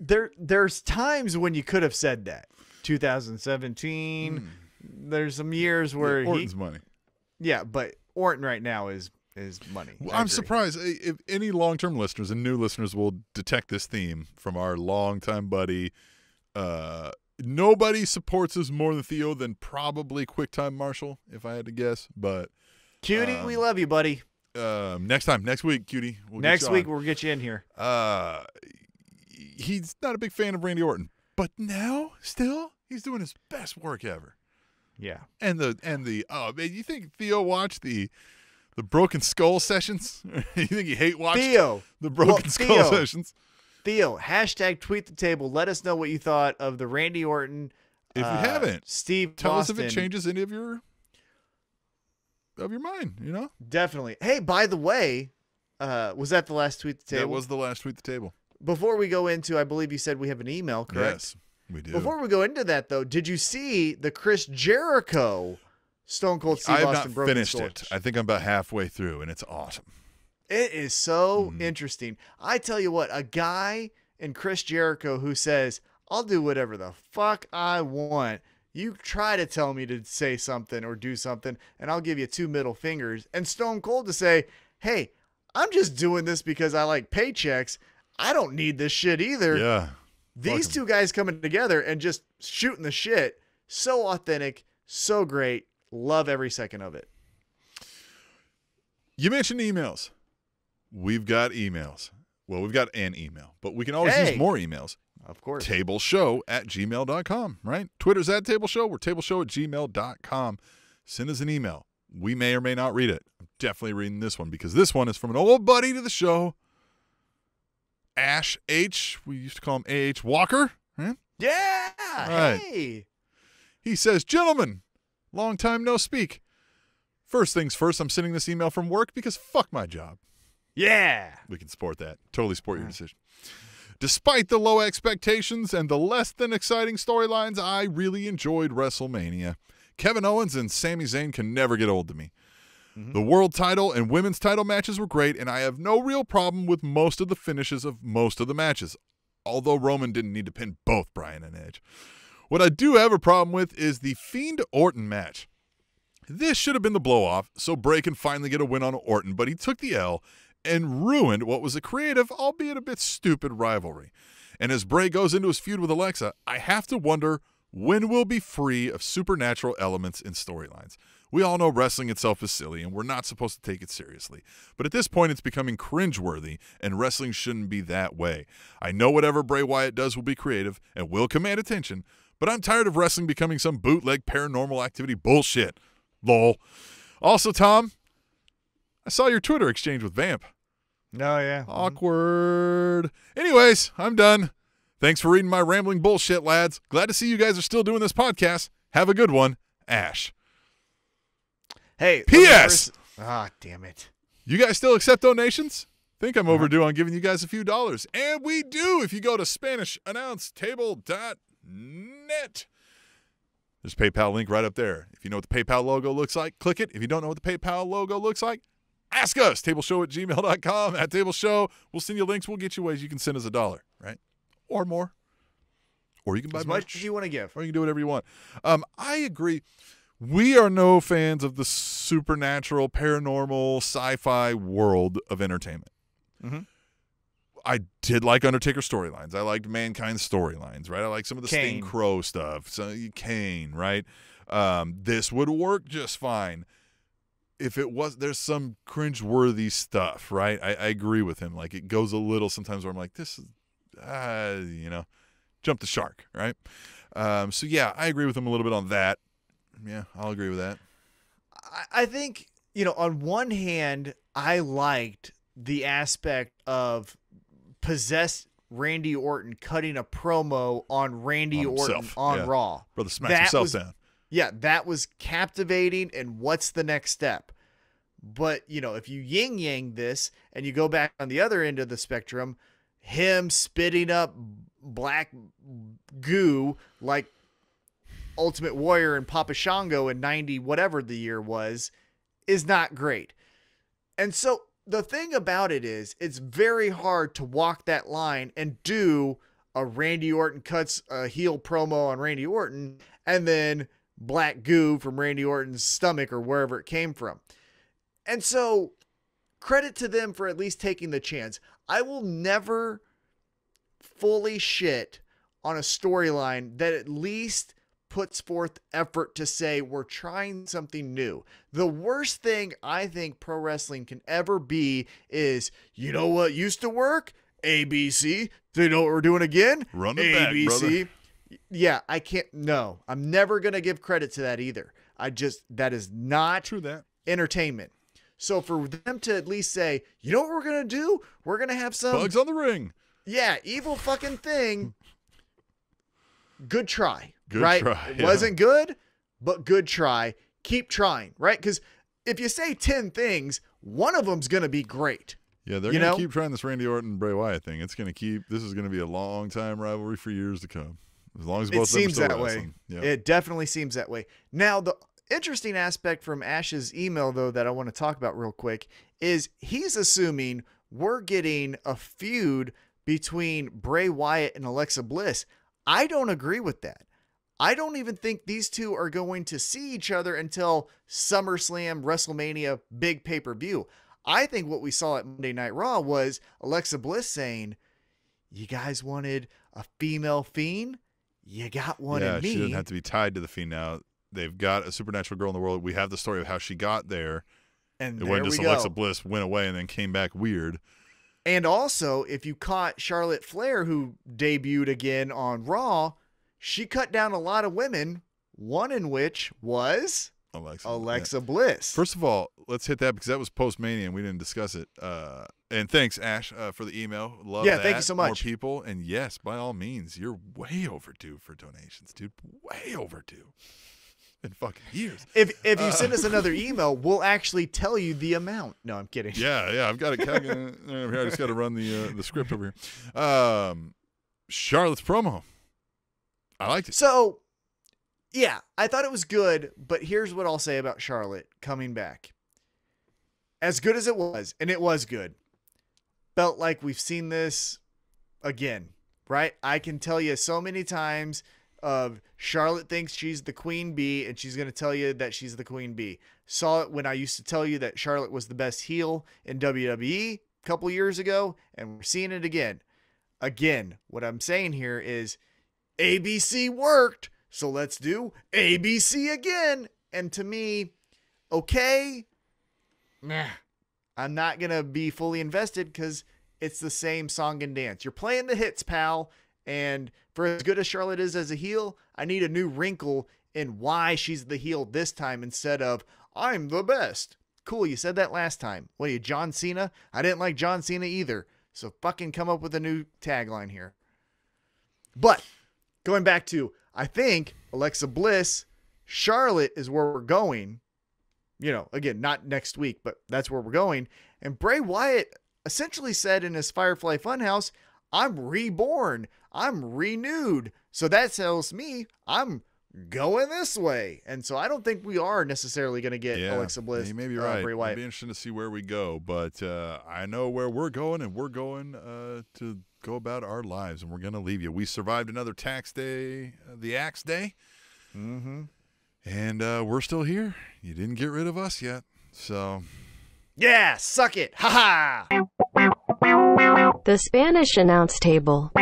there's times when you could have said that. 2017, there's some years where Orton's money. Yeah, but Orton right now is money. Well, I'm surprised if any long-term listeners and new listeners will detect this theme from our longtime buddy. Nobody supports us more than Theo than probably QuickTime Marshall, if I had to guess. But Cutie, we love you, buddy. Next week, Cutie. Next week we'll get you in here. He's not a big fan of Randy Orton, but now still he's doing his best work ever. Yeah. And man, you think Theo watched the Broken Skull sessions? You think he watched the Broken Skull sessions? Theo, hashtag tweet the table. Let us know what you thought of the Randy Orton. If you haven't, Steve tell Boston. us if it changes any of your mind, Definitely. Hey, by the way, was that the last tweet the table? That was the last tweet the table. Before we go into, I believe you said we have an email, correct? Yes, we do. Before we go into that, though, did you see the Chris Jericho Stone Cold Steve I have Austin not Broken finished Skull? it. I think I'm about halfway through, and it's awesome. It is so interesting. I tell you what, a guy in Chris Jericho who says, "I'll do whatever the fuck I want. You try to tell me to say something or do something, and I'll give you 2 middle fingers." And Stone Cold to say, "Hey, I'm just doing this because I like paychecks. I don't need this shit either." Yeah. These two guys coming together and just shooting the shit. So authentic, so great. Love every second of it. You mentioned emails. We've got emails. Well, we've got an email, but we can always use more emails. Of course. tableshow@gmail.com, right? Twitter's @tableshow. We're tableshow@gmail.com. Send us an email. We may or may not read it. I'm definitely reading this one because this one is from an old buddy to the show, Ash H. We used to call him A.H. Walker. Right? Yeah. Right. Hey. He says, "Gentlemen, long time no speak. First things first, I'm sending this email from work because fuck my job." Yeah. We can support that. Totally support your decision. "Despite the low expectations and the less than exciting storylines, I really enjoyed WrestleMania. Kevin Owens and Sami Zayn can never get old to me. The world title and women's title matches were great, and I have no real problem with most of the finishes of most of the matches, although Roman didn't need to pin both Bryan and Edge. What I do have a problem with is the Fiend Orton match. This should have been the blow-off, so Bray can finally get a win on Orton, but he took the L and ruined what was a creative, albeit a bit stupid rivalry. And as Bray goes into his feud with Alexa, I have to wonder When we'll be free of supernatural elements in storylines. We all know wrestling itself is silly, and we're not supposed to take it seriously. But at this point, it's becoming cringeworthy, and wrestling shouldn't be that way. I know whatever Bray Wyatt does will be creative and will command attention, but I'm tired of wrestling becoming some bootleg paranormal activity bullshit. Lol. Also, Tom, I saw your Twitter exchange with Vamp. No, yeah. Awkward. Anyways, I'm done. Thanks for reading my rambling bullshit, lads. Glad to see you guys are still doing this podcast. Have a good one. Ash. Hey. P.S. Damn it. You guys still accept donations? Think I'm overdue on giving you guys a few dollars. And we do if you go to SpanishAnnounceTable.net. There's a PayPal link right up there. If you know what the PayPal logo looks like, click it. If you don't know what the PayPal logo looks like, ask us. Tableshow@gmail.com. At Tableshow. We'll send you links. We'll get you ways you can send us $1, right? Or more. Or you can buy as much as you want to give. Or you can do whatever you want. I agree. We are no fans of the supernatural, paranormal, sci-fi world of entertainment. Mm-hmm. I did like Undertaker storylines. I liked Mankind's storylines, right? I like some of the Sting Kane. Crow stuff. So Kane, right? This would work just fine. If it was, there's some cringe-worthy stuff, right? I agree with him. Like, it goes a little sometimes where I'm like, this is, jump the shark, right? So, yeah, I agree with him a little bit on that. Yeah, I'll agree with that. I think, on one hand, I liked the aspect of possessed Randy Orton cutting a promo on Randy Orton on Raw. Brother smacks himself down. Yeah, that was captivating, and what's the next step? But, if you yin-yang this and you go back on the other end of the spectrum, him spitting up black goo like Ultimate Warrior and Papa Shango in 90, whatever the year was, is not great. And so the thing about it is, it's very hard to walk that line and do a Randy Orton cuts a heel promo on Randy Orton and then black goo from Randy Orton's stomach or wherever it came from. And so credit to them for at least taking the chance. I will never fully shit on a storyline that at least puts forth effort to say we're trying something new. The worst thing I think pro wrestling can ever be is, you know what used to work? ABC. Do you know what we're doing again? Run it back, brother. Yeah, I can't. No, I'm never going to give credit to that either. That is not True that. entertainment. So for them to at least say, you know what we're going to do? We're going to have some Bugs on the ring. Yeah, evil fucking thing. Good try. Good right? try. It wasn't good, but good try. Keep trying, right? Because if you say 10 things, one of them's going to be great. Yeah, they're going to keep trying this Randy Orton Bray Wyatt thing. This is going to be a long time rivalry for years to come. As long as both of them seems still that wrestling. way. Yeah. It definitely seems that way. Now, the interesting aspect from Ash's email, though, that I want to talk about real quick is he's assuming we're getting a feud between Bray Wyatt and Alexa Bliss. I don't agree with that. I don't even think these two are going to see each other until SummerSlam, WrestleMania, big pay-per-view. I think what we saw at Monday Night Raw was Alexa Bliss saying, you guys wanted a female Fiend? You got one in me. Yeah, she doesn't have to be tied to the Fiend now. They've got a supernatural girl in the world. We have the story of how she got there. And it wasn't just we go. Alexa Bliss went away and then came back weird. And also, if you caught Charlotte Flair, who debuted again on Raw, she cut down a lot of women, one in which was Alexa Bliss. First of all, let's hit that because that was post-Mania and we didn't discuss it. And thanks, Ash, for the email. Love that. Thank you so much. More people. And yes, by all means, you're way overdue for donations, dude. Way overdue. In fucking years. If you send us another email, we'll actually tell you the amount. No, I'm kidding. Yeah, I've got it. I just got to run the script over here. Charlotte's promo. I liked it. So, yeah, I thought it was good, but here's what I'll say about Charlotte coming back. As good as it was, and it was good, felt like we've seen this again, right? I can tell you so many times of Charlotte thinks she's the queen bee, and she's going to tell you that she's the queen bee. Saw it when I used to tell you that Charlotte was the best heel in WWE a couple years ago, and we're seeing it again. Again, what I'm saying here is ABC worked. So let's do ABC again. And to me, okay, nah, I'm not going to be fully invested because it's the same song and dance. You're playing the hits, pal. And for as good as Charlotte is as a heel, I need a new wrinkle in why she's the heel this time instead of, I'm the best. Cool, you said that last time. What are you, John Cena? I didn't like John Cena either. So fucking come up with a new tagline here. But going back to, I think Alexa Bliss, Charlotte is where we're going. You know, again, not next week, but that's where we're going. And Bray Wyatt essentially said in his Firefly Funhouse, I'm reborn. I'm renewed. So that tells me I'm going this way. And so I don't think we are necessarily going to get Alexa Bliss. You may be right. Bray Wyatt. It'll be interesting to see where we go. But I know where we're going, and we're going to go about our lives, and we're going to leave you. We survived another tax day, the Axe Day. Mm-hmm. And we're still here. You didn't get rid of us yet. So. Yeah, suck it. Ha ha. The Spanish announce table.